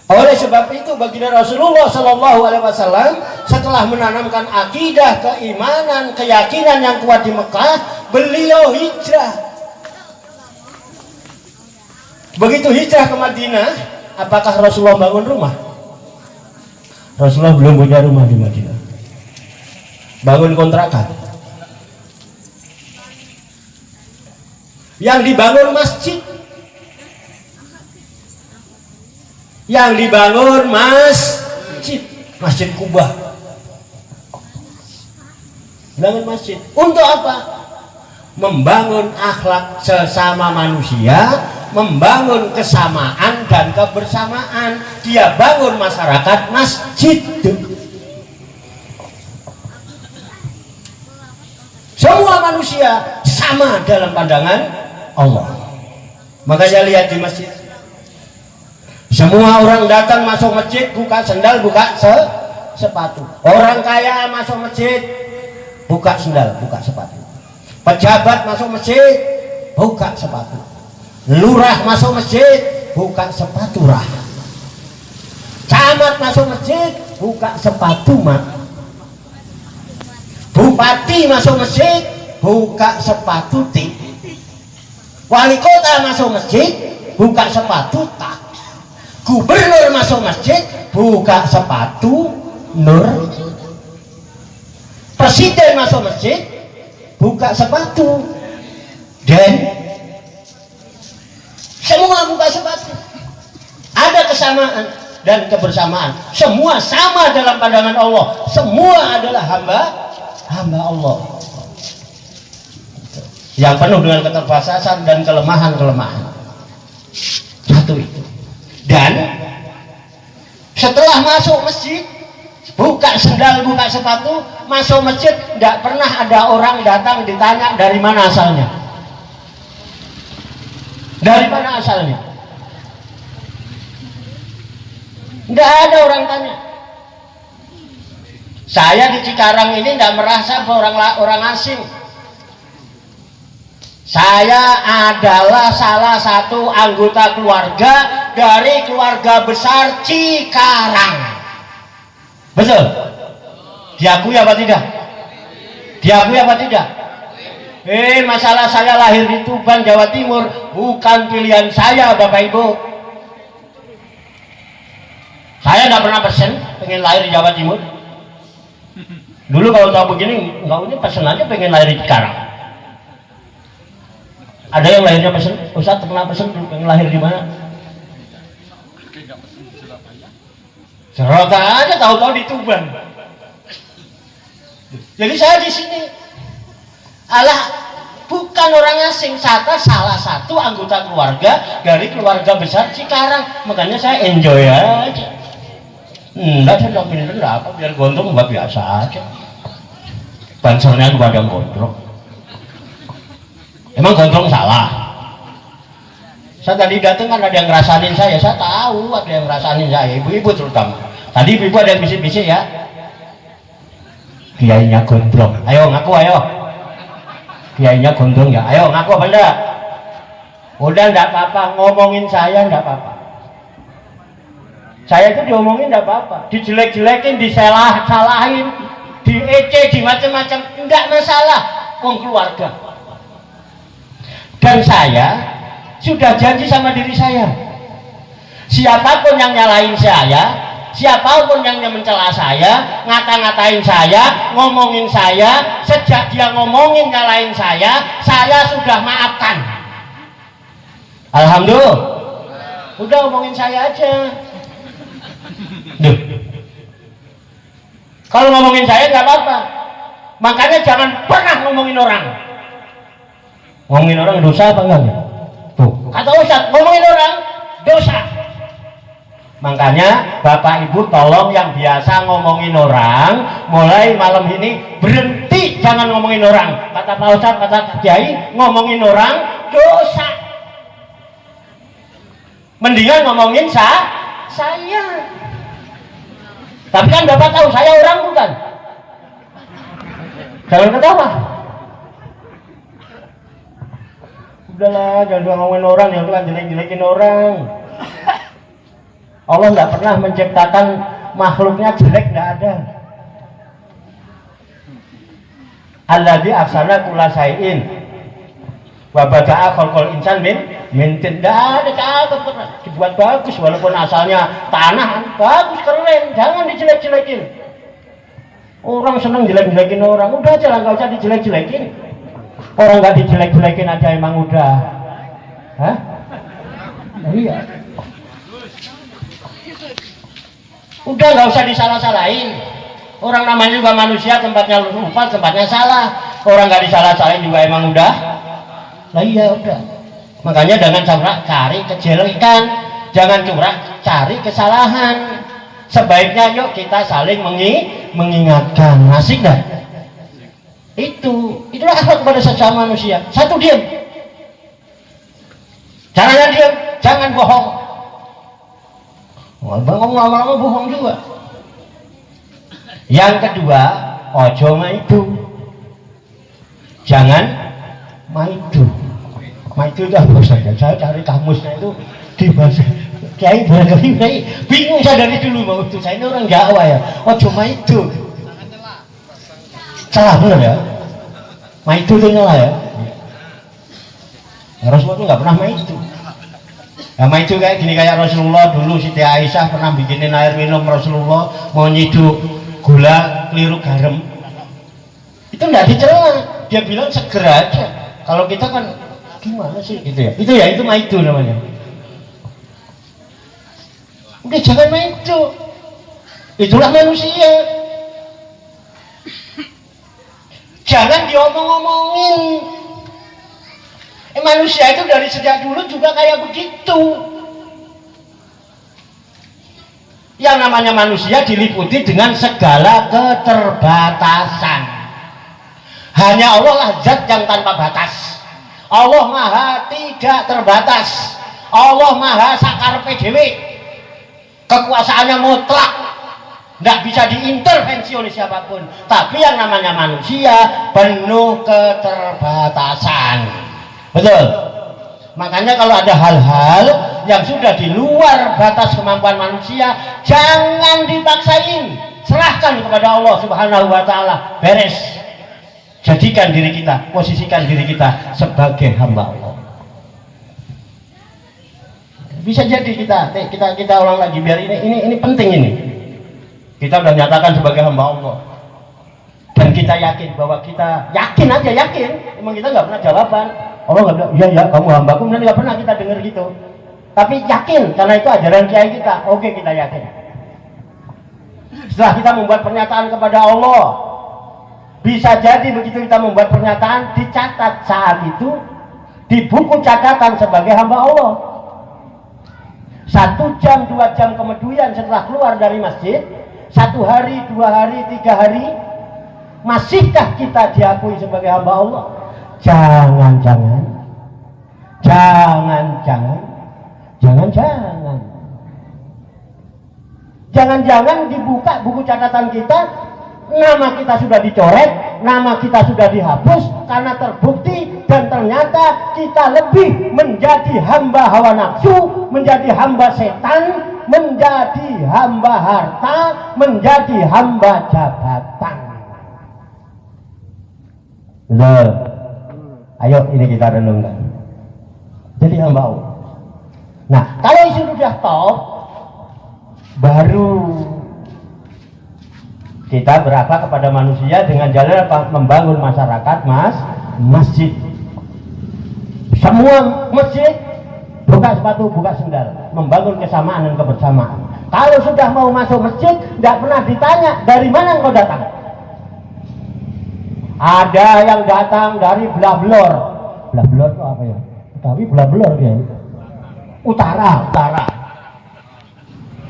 Oleh sebab itu baginda Rasulullah Shallallahu Alaihi Wasallam setelah menanamkan akidah, keimanan, keyakinan yang kuat di Mekah, beliau hijrah. Begitu hijrah ke Madinah, apakah Rasulullah bangun rumah? Rasulullah belum punya rumah di Madinah. Bangun kontrakan. Yang dibangun masjid. Yang dibangun masjid. Masjid Kuba. Bangun masjid. Untuk apa? Membangun akhlak sesama manusia, membangun kesamaan dan kebersamaan. Dia bangun masyarakat masjid. Semua manusia sama dalam pandangan Allah. Makanya lihat di masjid, semua orang datang masuk masjid buka sendal, buka sepatu. Orang kaya masuk masjid buka sendal, buka sepatu. Pejabat masuk masjid buka sepatu. Lurah masuk masjid buka sepatu rah. Camat masuk masjid buka sepatu mak. Bupati masuk masjid buka sepatu tik. Wali kota masuk masjid buka sepatu tak. Gubernur masuk masjid buka sepatu nur. Presiden masuk masjid buka sepatu. Dan semua buka sepatu. Ada kesamaan dan kebersamaan. Semua sama dalam pandangan Allah. Semua adalah hamba Allah yang penuh dengan keterbatasan dan kelemahan-kelemahan. Satu itu. Dan setelah masuk masjid, buka sendal, buka sepatu, masuk masjid, tidak pernah ada orang datang ditanya dari mana asalnya. Dari mana asalnya? Tidak ada orang tanya. Saya di Cikarang ini tidak merasa orang asing. Saya adalah salah satu anggota keluarga dari keluarga besar Cikarang. Betul? Diakui apa tidak? Diakui apa tidak? Masalah saya lahir di Tuban, Jawa Timur bukan pilihan saya, Bapak Ibu. Saya tidak pernah pesen pengen lahir di Jawa Timur. Dulu kalau tahu begini, enggak punya pesen aja pengen lahir di Cikarang. Ada yang lahirnya pesen, Ustaz pernah pesen pengen lahir di mana? Serota aja, tahu-tahu di Tuban. Jadi saya di sini, alah bukan orang asing, saya salah satu anggota keluarga dari keluarga besar Cikarang, makanya saya enjoy aja. Enggak, saya tidak pindah apa, biar gondrong nggak biasa aja. Bansernya juga ada gondrong. Emang gondrong salah? Saya tadi datang kan ada yang ngerasanin saya tahu ada yang ngerasanin saya, ibu-ibu terutama. Tadi ibu ada yang bisik-bisik ya. Kiainya gondrong. Ayo ngaku ayo. Kiainya gondrong ya. Ayo ngaku apa enggak? Udah enggak apa-apa, ngomongin saya enggak apa-apa. Saya itu diomongin enggak apa-apa, dijelek-jelekin, disalahin, diece, di macam-macam, enggak masalah. Wong keluarga. Dan saya sudah janji sama diri saya, siapapun yang nyalain saya, siapapun yang mencela saya, ngata-ngatain saya, ngomongin saya, sejak dia ngomongin nyalain saya sudah maafkan. Alhamdulillah. Udah ngomongin saya aja. Duh. Kalau ngomongin saya nggak apa-apa. Makanya jangan pernah ngomongin orang. Ngomongin orang dosa apa enggak? Tuh, kata Ustaz, ngomongin orang dosa. Makanya Bapak Ibu tolong yang biasa ngomongin orang, mulai malam ini berhenti, jangan ngomongin orang. Kata Pak Ustaz, kata Kiai, ngomongin orang dosa. Mendingan ngomongin saya. Tapi kan Bapak tahu saya orang bukan? Jangan ketawa. Udahlah, jangan ngomongin orang, yang kan jelek-jelekin orang. Allah nggak pernah menciptakan makhluknya jelek, nggak ada. Alladzi ahsana kulla syai'in wa bada'a khalqal insan min tidak ada cakep, dibuat bagus walaupun asalnya tanah, bagus keren, jangan dijelek-jelekin. Orang senang jelek-jelekin orang, udah aja lah, nggak usah dijelek-jelekin. Orang nggak dijelek-jelekin aja emang udah, hah? Iya. Udah nggak usah disalah-salahin. Orang namanya juga manusia, tempatnya lupa, tempatnya salah. Orang nggak disalah-salahin juga emang udah. Lah iya udah. Makanya jangan curah cari kejelekan, jangan curah cari kesalahan. Sebaiknya yuk kita saling mengingatkan. Asik dah. Itulah akhlak kepada sesama manusia. Satu, diam. Caranya diam, jangan bohong. Bang lama-lama bohong juga. Yang kedua, ojo maidu. Jangan maidu. Maidu itu apa saja? Saya cari kamusnya itu di bahasa Kiai barangkali bingung saya dari dulu mau itu. Saya ini orang Jawa ya. Ojo maidu. Salah benar ya? Maidu itu nyela ya? Rasulullah itu nggak pernah maidu. Nah, maidu kayak gini, kayak Rasulullah dulu Siti Aisyah pernah bikinin air minum Rasulullah, mau nyidu gula keliru garam. Itu nggak dicela, dia bilang segera aja. Kalau kita kan gimana sih gitu ya? Itu maidu namanya. Udah jangan maidu. Itulah manusia. Jangan diomong-omongin. Manusia itu dari sejak dulu juga kayak begitu. Yang namanya manusia diliputi dengan segala keterbatasan. Hanya Allah lah zat yang tanpa batas. Allah maha tidak terbatas. Allah maha sakar PDW. Kekuasaannya mutlak. Tidak bisa diintervensi oleh siapapun. Tapi yang namanya manusia penuh keterbatasan. Betul. Makanya kalau ada hal-hal yang sudah di luar batas kemampuan manusia, jangan dipaksain. Serahkan kepada Allah Subhanahu wa taala. Beres. Jadikan diri kita, posisikan diri kita sebagai hamba Allah. Bisa jadi kita ulang lagi biar ini penting ini. Kita sudah nyatakan sebagai hamba Allah. Dan kita yakin bahwa kita yakin. Emang kita nggak pernah jawaban. Allah nggak bilang, iya ya kamu hambaku, kemudian nggak pernah kita dengar gitu. Tapi yakin, karena itu ajaran kiai kita. Oke, kita yakin. Setelah kita membuat pernyataan kepada Allah, bisa jadi begitu kita membuat pernyataan, dicatat saat itu di buku catatan sebagai hamba Allah. 1 jam, 2 jam kemudian setelah keluar dari masjid, 1 hari, 2 hari, 3 hari, masihkah kita diakui sebagai hamba Allah? Jangan Jangan-jangan. Jangan-jangan dibuka buku catatan kita, nama kita sudah dicoret, nama kita sudah dihapus karena terbukti dan ternyata kita lebih menjadi hamba hawa nafsu, menjadi hamba setan, menjadi hamba harta, menjadi hamba jabatan. Betul. Ayo ini kita renungkan. Jadi hamba Allah. Nah, kalau sudah top, baru kita berakhlak kepada manusia dengan jalan apa? Membangun masyarakat, masjid. Semua masjid buka sepatu, buka sendal, membangun kesamaan dan kebersamaan. Kalau sudah mau masuk masjid, tidak pernah ditanya dari mana engkau datang. Ada yang datang dari Blablor. Blablor itu apa ya? Tapi Blablor ya. Utara.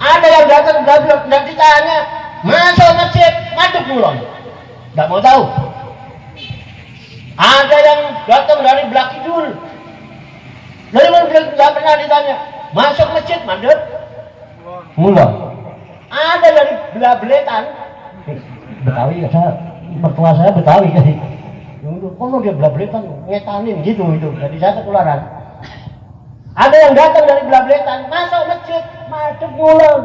Ada yang datang Blablor, tidak ditanya. Masuk masjid, madep mulon. Tidak mau tahu. Ada yang datang dari Blak Kidul. Dari mana tidak pernah ditanya. Masuk masjid, madep mulon. Ada dari Blabletan. Betawi saya, mertua saya Betawi jadi. Kalau dia Blabletan ngetanin gitu itu. Jadi saya ketularan. Ada yang datang dari Blabletan, masuk masjid, madep mulon.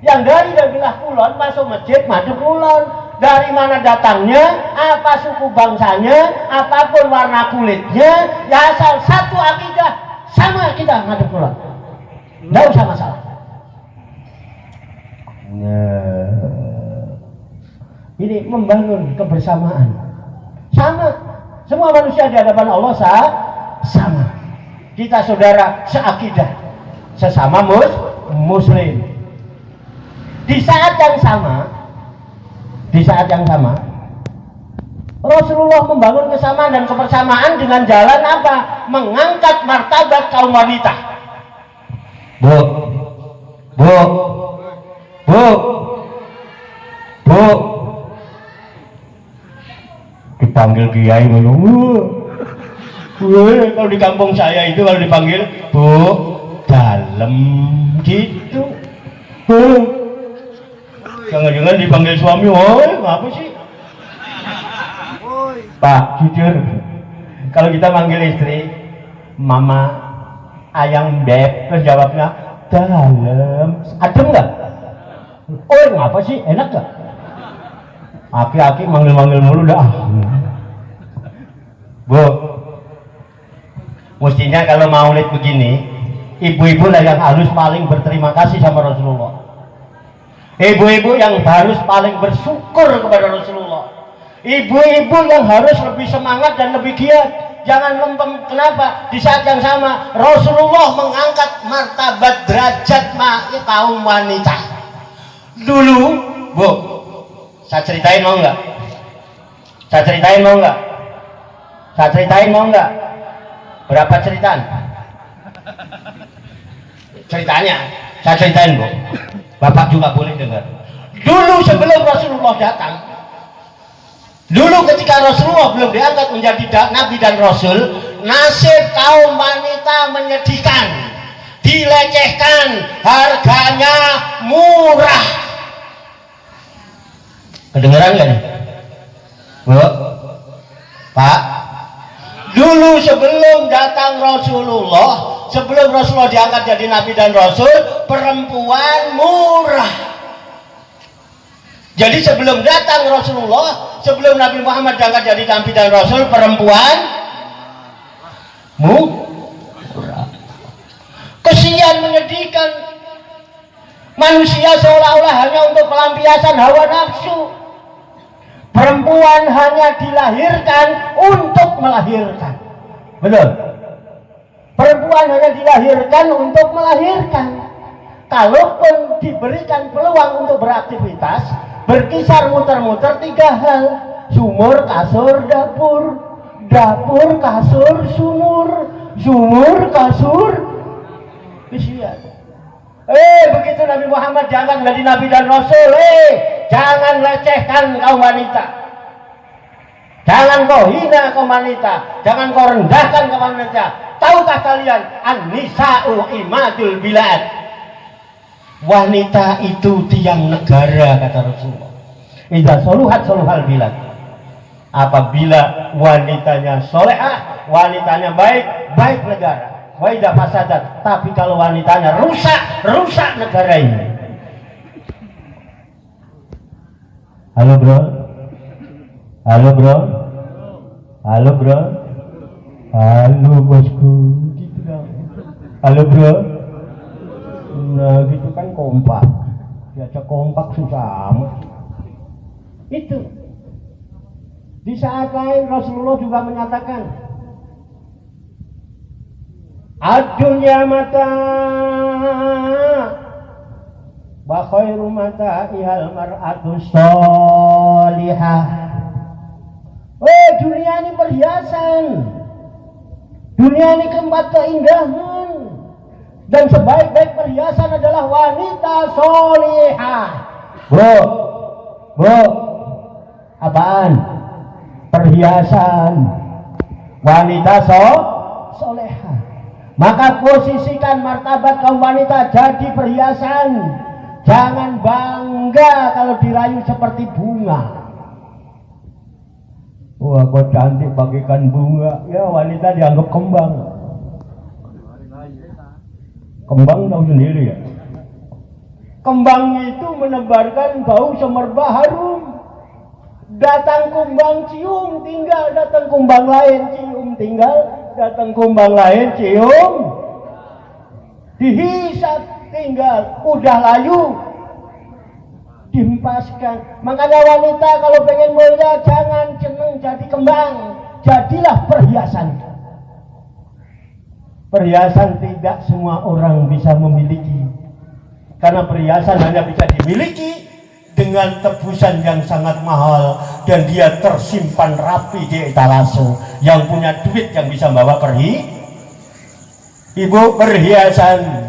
Yang dari belah kulon masuk masjid madep kulon. Dari mana datangnya, apa suku bangsanya, apapun warna kulitnya, ya asal satu akidah sama kita madep kulon. Tidak usah masalah. Ini membangun kebersamaan. Sama, semua manusia di hadapan Allah sama. Kita saudara seakidah, sesama muslim. Di saat yang sama, Rasulullah membangun kesamaan dan kebersamaan dengan jalan apa? Mengangkat martabat kaum wanita. Bu, dipanggil kiai menunggu. Kalau di kampung saya itu kalau dipanggil Bu, dalam gitu. Jangan-jangan dipanggil suami, woi, ngapa sih? Pak, jujur, kalau kita manggil istri, mama, ayang, beb, terus jawabnya, dalam, adem nggak? Oh, ngapa sih? Enak nggak? Aki-aki manggil-manggil mulu dah. Bu, mestinya kalau maulid begini, ibu-ibu lah yang harus paling berterima kasih sama Rasulullah. Ibu-ibu yang harus paling bersyukur kepada Rasulullah. Ibu-ibu yang harus lebih semangat dan lebih giat. Jangan lempem. Kenapa? Di saat yang sama Rasulullah mengangkat martabat derajat kaum wanita. Dulu, Bu, saya ceritain mau nggak? Saya ceritain mau nggak? Berapa ceritaan? Ceritanya, saya ceritain, Bu. Bapak juga boleh dengar. Dulu sebelum Rasulullah datang, dulu ketika Rasulullah belum diangkat menjadi Nabi dan Rasul, nasib kaum wanita menyedihkan, dilecehkan, harganya murah. Kedengeran nggak nih? Bu, Pak, dulu sebelum datang Rasulullah, sebelum Rasulullah diangkat jadi Nabi dan Rasul, perempuan murah. Jadi sebelum datang Rasulullah, sebelum Nabi Muhammad diangkat jadi Nabi dan Rasul, perempuan murah. Kesian, menyedihkan. Manusia seolah-olah hanya untuk pelampiasan hawa nafsu. Perempuan hanya dilahirkan untuk melahirkan. Betul? Perempuan hanya dilahirkan untuk melahirkan. Kalaupun diberikan peluang untuk beraktivitas, berkisar muter-muter 3 hal. Sumur, kasur, dapur. Dapur, kasur, sumur. Sumur, kasur, kesian. Begitu Nabi Muhammad diangkat menjadi Nabi dan Rasul, jangan lecehkan kaum wanita. Jangan kau hina kaum wanita, jangan kau rendahkan kaum wanita. Tahu Tahukah kalian an-nisa'u imadul bilad? Wanita itu tiang negara, kata Rasulullah. Idza soluhat soluhal bilad. Apabila wanitanya solehah, wanitanya baik, baik negara. Wa idza fasadat, tapi kalau wanitanya rusak, rusak negara ini. Halo bro, halo bro, halo bro, halo bosku, gitu dong. Halo bro, nah gitu kan kompak, diajak kompak susah amat. Itu di saat lain Rasulullah juga menyatakan, ad-dunya mata wa khairu mata'ihal mar'atu sholihah. Oh, dunia ini perhiasan, dunia ini tempat keindahan, dan sebaik-baik perhiasan adalah wanita sholihah. Bro, apaan? Perhiasan wanita solehah. Maka posisikan martabat kaum wanita jadi perhiasan. Jangan bangga kalau dirayu seperti bunga. Wah, kok cantik bagaikan bunga. Ya, wanita dianggap kembang. Kembang tahu sendiri ya. Kembang itu menebarkan bau semerbak harum. Datang kumbang cium tinggal, datang kumbang lain cium tinggal, datang kumbang lain cium, dihisap tinggal, udah layu dihempaskan. Makanya wanita kalau pengen mulia jangan ceneng jadi kembang, jadilah perhiasan. Perhiasan tidak semua orang bisa memiliki, karena perhiasan hanya bisa dimiliki dengan tebusan yang sangat mahal, dan dia tersimpan rapi di etalase. Yang punya duit yang bisa bawa pergi, ibu perhiasan.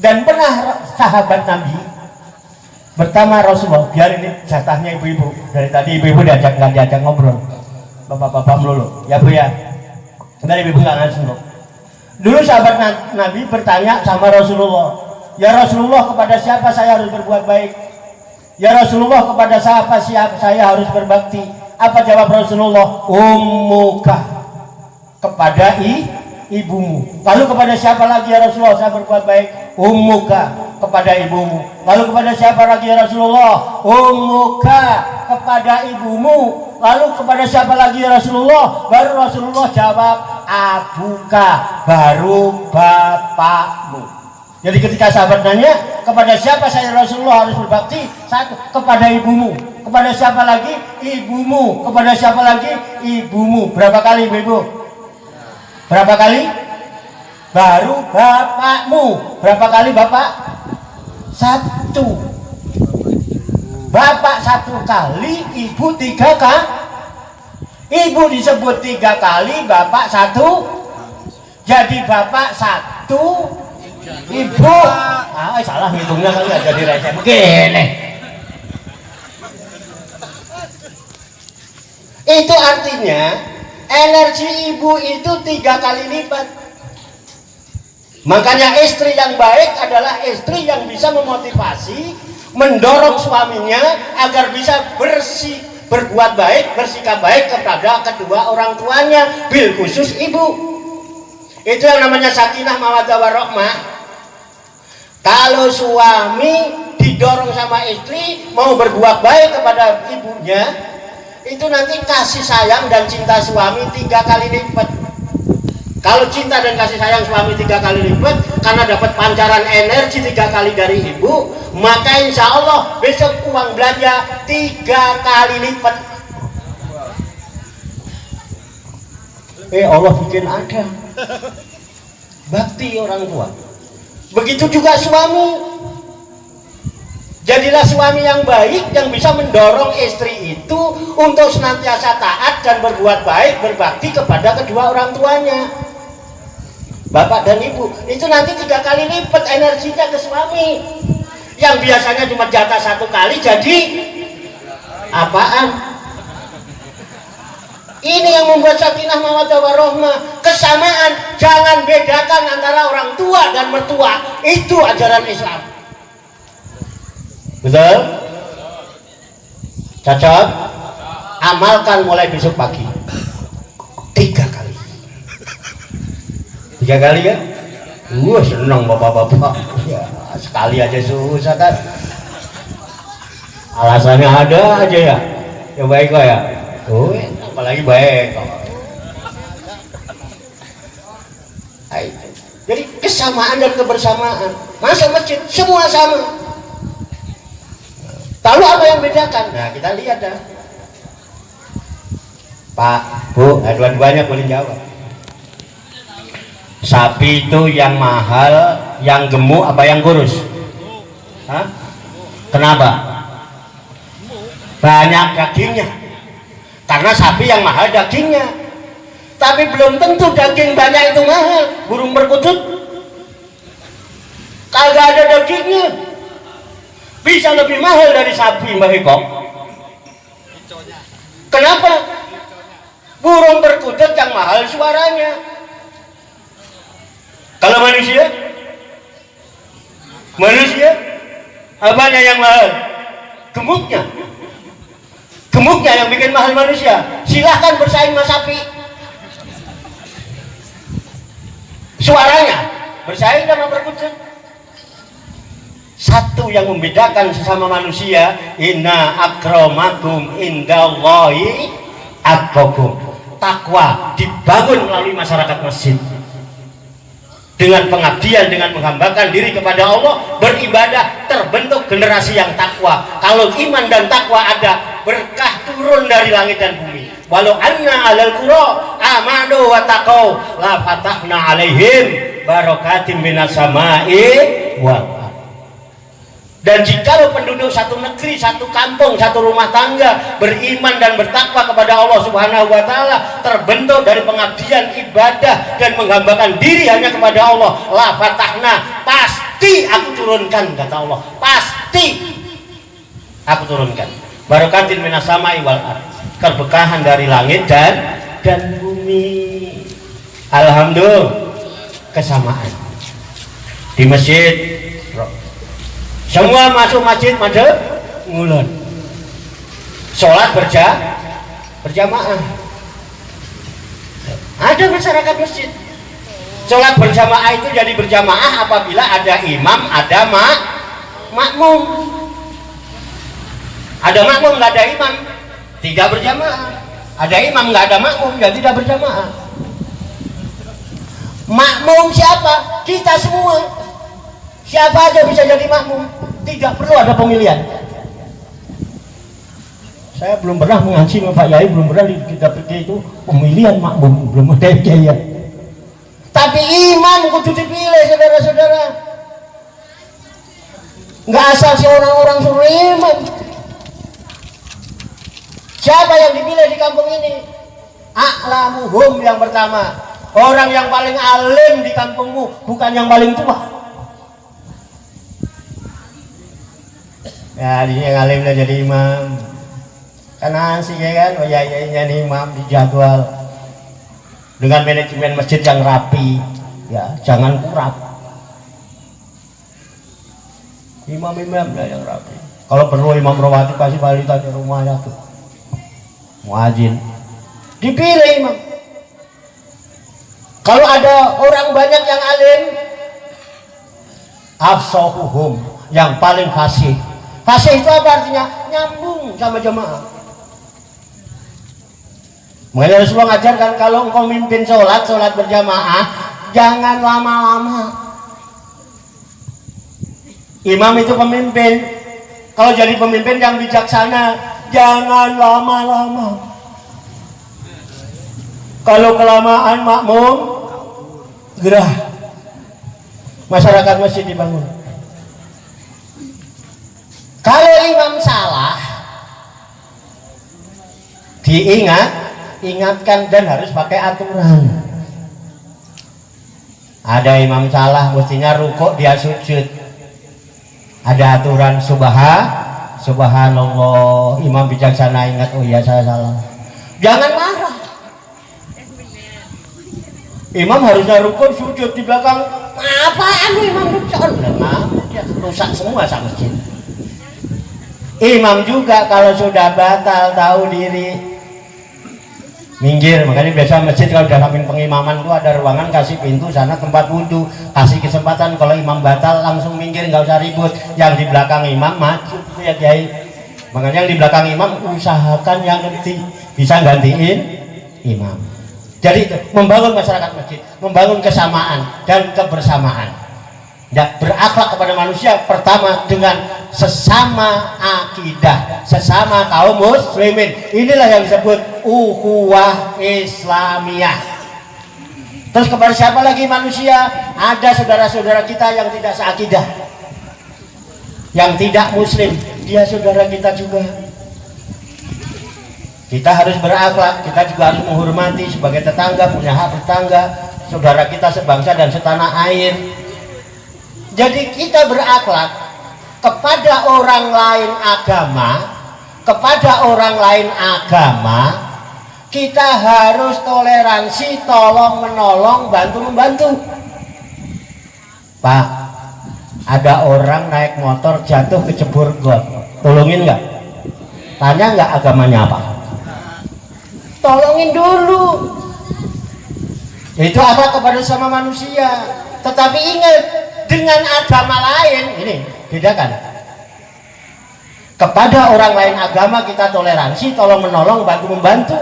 Dan pernah sahabat Nabi bertama Rasulullah, biar ini jatahnya ibu-ibu. Dari tadi ibu-ibu diajak ngobrol, bapak-bapak melulu, ya bu ya. Dari ibu nggak langsung kok. Dulu sahabat Nabi bertanya sama Rasulullah, ya Rasulullah, kepada siapa saya harus berbuat baik? Ya Rasulullah, kepada siapa saya harus berbakti? Apa jawab Rasulullah? Ummuka, kepada ibumu. Lalu kepada siapa lagi ya Rasulullah saya berbuat baik? Ummuka, kepada ibumu. Lalu kepada siapa lagi ya Rasulullah? Ummuka, kepada ibumu. Lalu kepada siapa lagi ya Rasulullah? Baru Rasulullah jawab abuka, baru bapakmu. Jadi ketika sahabat nanya, kepada siapa saya Rasulullah harus berbakti? Satu, kepada ibumu. Kepada siapa lagi? Ibumu. Kepada siapa lagi? Ibumu. Berapa kali ibu? Berapa kali? Baru bapakmu. Berapa kali bapak? Satu. Bapak satu kali, ibu tiga kali. Ibu disebut tiga kali, bapak satu. Jadi bapak satu, ibu salah hitungnya kali aja di receh begini. Itu artinya energi ibu itu 3 kali lipat. Makanya istri yang baik adalah istri yang bisa memotivasi, mendorong suaminya agar bisa berbuat baik, bersikap baik kepada kedua orang tuanya, bil khusus ibu. Itu yang namanya sakinah mawaddah warahmah. Kalau suami didorong sama istri mau berbuat baik kepada ibunya, itu nanti kasih sayang dan cinta suami 3 kali lipat. Kalau cinta dan kasih sayang suami 3 kali lipat karena dapat pancaran energi 3 kali dari ibu, maka insya Allah besok uang belanja 3 kali lipat. Allah bikin ada bakti orang tua. Begitu juga suami. Jadilah suami yang baik yang bisa mendorong istri itu untuk senantiasa taat dan berbuat baik, berbakti kepada kedua orang tuanya, bapak dan ibu. Itu nanti 3 kali lipat energinya ke suami. Yang biasanya cuma jatah 1 kali jadi apaan? Ini yang membuat sakinah mawaddah warahmah, kesamaan. Jangan bedakan antara orang tua dan mertua. Itu ajaran Islam. Betul? Cocok? Amalkan mulai besok pagi 3 kali. 3 kali ya? Senang bapak-bapak ya, sekali aja susah kan, alasannya ada aja ya. Ya baik kok ya, apalagi baik kok. Jadi kesamaan dan kebersamaan. Masa masjid semua sama, lalu apa yang bedakan? Nah kita lihat dah Pak, Bu, dua-duanya boleh jawab. Sapi itu yang mahal, yang gemuk apa yang kurus? Hah? Kenapa? Banyak dagingnya. Karena sapi yang mahal dagingnya. Tapi belum tentu daging banyak itu mahal. Burung perkutut kagak ada dagingnya, bisa lebih mahal dari sapi, Mbak Eko. Kenapa? Burung perkutut yang mahal suaranya. Kalau manusia apanya yang mahal? Gemuknya yang bikin mahal manusia. Silahkan bersaing sama sapi, suaranya bersaing sama perkutut. Satu yang membedakan sesama manusia, inna akramakum indallahi atqakum. Takwa dibangun melalui masyarakat masjid dengan pengabdian, dengan menghambakan diri kepada Allah, beribadah, terbentuk generasi yang takwa. Kalau iman dan takwa ada, berkah turun dari langit dan bumi. Walau anna alal qura amanu wa taqau la fatahna alaihim barakatim minas sama'i wal. Dan jikalau penduduk satu negeri, satu kampung, satu rumah tangga beriman dan bertakwa kepada Allah Subhanahu wa Ta'ala, terbentuk dari pengabdian, ibadah, dan menghambakan diri hanya kepada Allah, la fatahna, pasti aku turunkan, kata Allah, pasti aku turunkan barakatin minas sama'i wal ardh, keberkahan dari langit dan bumi. Alhamdulillah, kesamaan di masjid. Semua masuk masjid madhep ngulon, sholat berjamaah. Ada masyarakat masjid sholat berjamaah itu jadi berjamaah apabila ada imam, ada makmum. Ada makmum nggak ada imam, tidak berjamaah. Ada imam nggak ada makmum, jadi tidak berjamaah. Makmum siapa? Kita semua. Siapa aja bisa jadi makmum, tidak perlu ada pemilihan. Saya belum pernah mengaji sama Pak Yai, belum pernah di kitab fikih itu pemilihan makmum, belum ada ya. Tapi imam kudu dipilih, saudara-saudara. Nggak asal si orang-orang suruh imam. Siapa yang dipilih di kampung ini? A'lamuhum yang pertama, orang yang paling alim di kampungmu, bukan yang paling tua. Ya, dia yang alimnya jadi imam. Kan asik ya kan, ya jadi imam dijadwal dengan manajemen masjid yang rapi, ya jangan kurap. Imam-imam yang rapi. Kalau perlu imam rawatib kasih balita di rumahnya tuh, muadzin dipilih imam. Kalau ada orang banyak yang alim, afsahuhum, yang paling fasih. Fasih itu apa artinya? Nyambung sama jemaah. Makanya Rasulullah ngajarkan kalau engkau mimpin sholat berjamaah, jangan lama-lama. Imam itu pemimpin. Kalau jadi pemimpin yang bijaksana, jangan lama-lama. Kalau kelamaan makmum, gerah. Masyarakat masjid dibangun. Kalau imam salah, ingatkan dan harus pakai aturan. Ada imam salah, mestinya rukuk dia sujud. Ada aturan subhanallah. Imam bijaksana ingat, oh iya saya salah. Jangan marah. Imam harusnya rukun sujud di belakang. Apaan imam rukun? Nah, rusak semua sak masjid. Imam juga kalau sudah batal tahu diri minggir. Makanya biasa masjid kalau udah samping pengimaman itu ada ruangan, kasih pintu sana tempat wudhu, kasih kesempatan kalau imam batal langsung minggir, nggak usah ribut. Yang di belakang imam maju ya Kiai. Makanya yang di belakang imam usahakan yang ngerti bisa gantiin imam. Jadi itu membangun masyarakat masjid, membangun kesamaan dan kebersamaan. Ya, berakhlak kepada manusia pertama dengan sesama akidah, sesama kaum muslimin. Inilah yang disebut ukhuwah Islamiyah. Terus kepada siapa lagi manusia? Ada saudara-saudara kita yang tidak seakidah, yang tidak muslim, dia saudara kita juga. Kita harus berakhlak, kita juga harus menghormati sebagai tetangga, punya hak tetangga, saudara kita sebangsa dan setanah air. Jadi kita berakhlak kepada orang lain agama, kita harus toleransi, tolong menolong, bantu membantu. Pak, ada orang naik motor jatuh kecebur got, tolongin nggak? Tanya nggak agamanya apa? Tolongin dulu. Itu apa kepada sama manusia. Tetapi ingat, dengan agama lain ini bedakan. Kepada orang lain agama kita toleransi, tolong menolong, bantu membantu.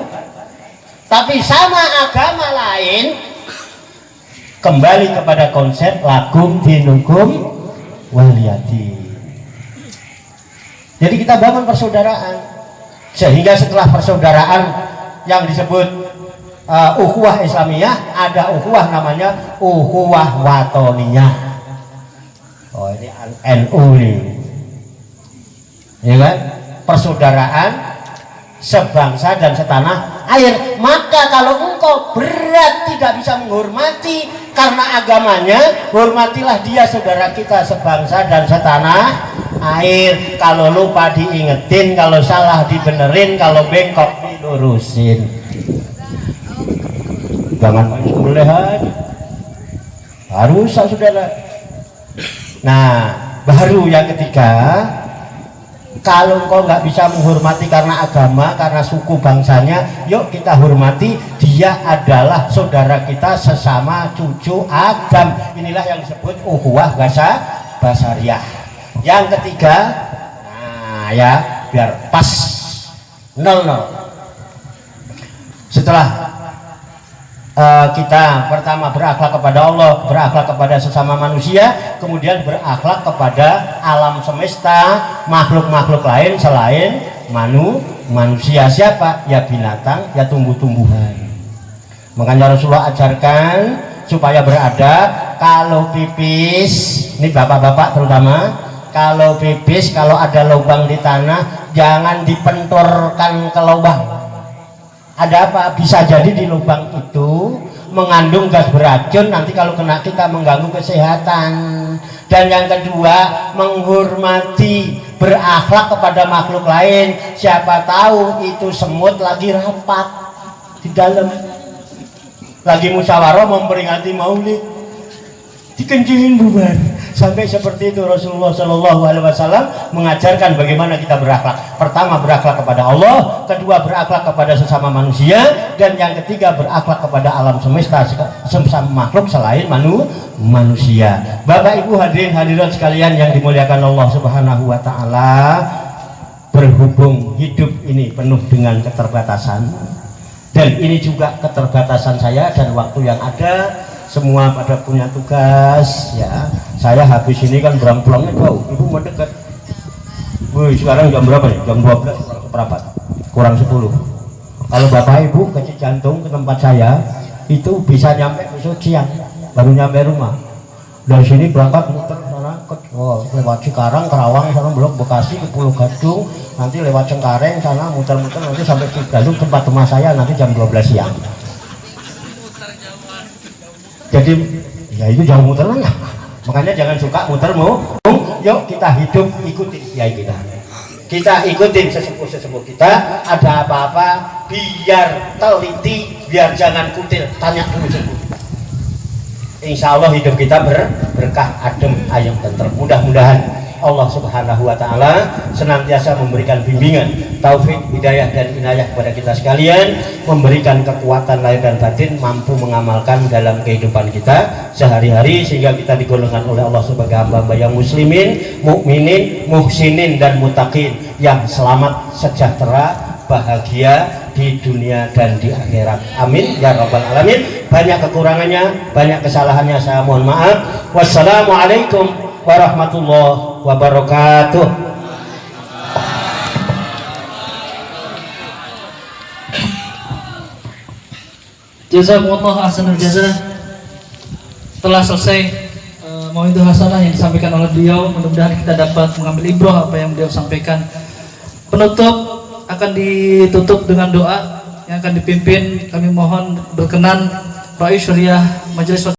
Tapi sama agama lain kembali kepada konsep lakum dinukum waliyadin. Jadi kita bangun persaudaraan, sehingga setelah persaudaraan yang disebut ukhuwah Islamiyah, ada ukhuwah namanya ukhuwah watoniyah. Oh, ini NU nih, ya kan? Persaudaraan sebangsa dan setanah air. Maka kalau engkau berat tidak bisa menghormati karena agamanya, hormatilah dia, saudara kita sebangsa dan setanah air. Kalau lupa diingetin, kalau salah dibenerin, kalau bengkok dilurusin. Jangan main sembelihan, harus saudara. Nah, baru yang ketiga, kalau kau nggak bisa menghormati karena agama, karena suku bangsanya, yuk kita hormati, dia adalah saudara kita sesama cucu Adam. Inilah yang disebut ukhuwah basariyah. Yang ketiga, nah ya biar pas 0-0. Setelah kita pertama berakhlak kepada Allah, berakhlak kepada sesama manusia, kemudian berakhlak kepada alam semesta, makhluk-makhluk lain selain manusia. Siapa? Ya binatang, ya tumbuh-tumbuhan. Makanya Rasulullah ajarkan supaya beradab. Kalau pipis, ini bapak-bapak terutama, kalau pipis, kalau ada lubang di tanah, jangan dipenturkan ke lubang. Ada apa? Bisa jadi di lubang itu mengandung gas beracun, nanti kalau kena kita mengganggu kesehatan. Dan yang kedua, menghormati, berakhlak kepada makhluk lain. Siapa tahu itu semut lagi rapat di dalam, lagi musyawarah memperingati maulid, dikencingin bubar. Sampai seperti itu Rasulullah Shallallahu Alaihi Wasallam mengajarkan bagaimana kita berakhlak. Pertama berakhlak kepada Allah, kedua berakhlak kepada sesama manusia, dan yang ketiga berakhlak kepada alam semesta, sesama makhluk selain manusia. Bapak Ibu hadirin hadirat sekalian yang dimuliakan Allah Subhanahu Wa Taala, berhubung hidup ini penuh dengan keterbatasan, dan ini juga keterbatasan saya dan waktu yang ada. Semua pada punya tugas ya. Saya habis ini kan berang-pulangnya jauh, ibu mendekat. Wih, sekarang jam berapa nih? Jam 12 kurang seperempat, kurang 10. Kalau bapak ibu ke Cijantung, ke tempat saya, itu bisa nyampe besok siang, baru nyampe rumah. Dari sini berangkat muter sana lewat Cikarang, Kerawang, sana Blok Bekasi, ke Pulau Gadung, nanti lewat Cengkareng sana muter-muter nanti sampai Cijantung, tempat rumah saya nanti jam 12 siang. Jadi ya itu jauh muter lah. Makanya jangan suka muter yuk kita hidup ikutin kiai kita. Kita ikutin sesepuh-sesepuh kita. Ada apa-apa biar teliti, biar jangan kutil, tanya dulu sepuh. insya Allah hidup kita berkah, adem, ayem, tentrem. Mudah-mudahan Allah Subhanahu wa Ta'ala senantiasa memberikan bimbingan, taufik, hidayah, dan inayah kepada kita sekalian, memberikan kekuatan lahir dan batin, mampu mengamalkan dalam kehidupan kita sehari-hari, sehingga kita digolongkan oleh Allah sebagai hamba-hamba yang muslimin, mukminin, muhsinin, dan mutaqin, yang selamat, sejahtera, bahagia di dunia dan di akhirat. Amin ya rabbal alamin. Banyak kekurangannya, banyak kesalahannya, saya mohon maaf. Wassalamualaikum warahmatullahi wabarakatuh. Jazakumullah ahsanul jazaa. Telah selesai mauidul hasanah yang disampaikan oleh beliau. Mudah-mudahan kita dapat mengambil ibrah apa yang beliau sampaikan. Penutup akan ditutup dengan doa yang akan dipimpin. Kami mohon berkenan Rais Syariah Majelis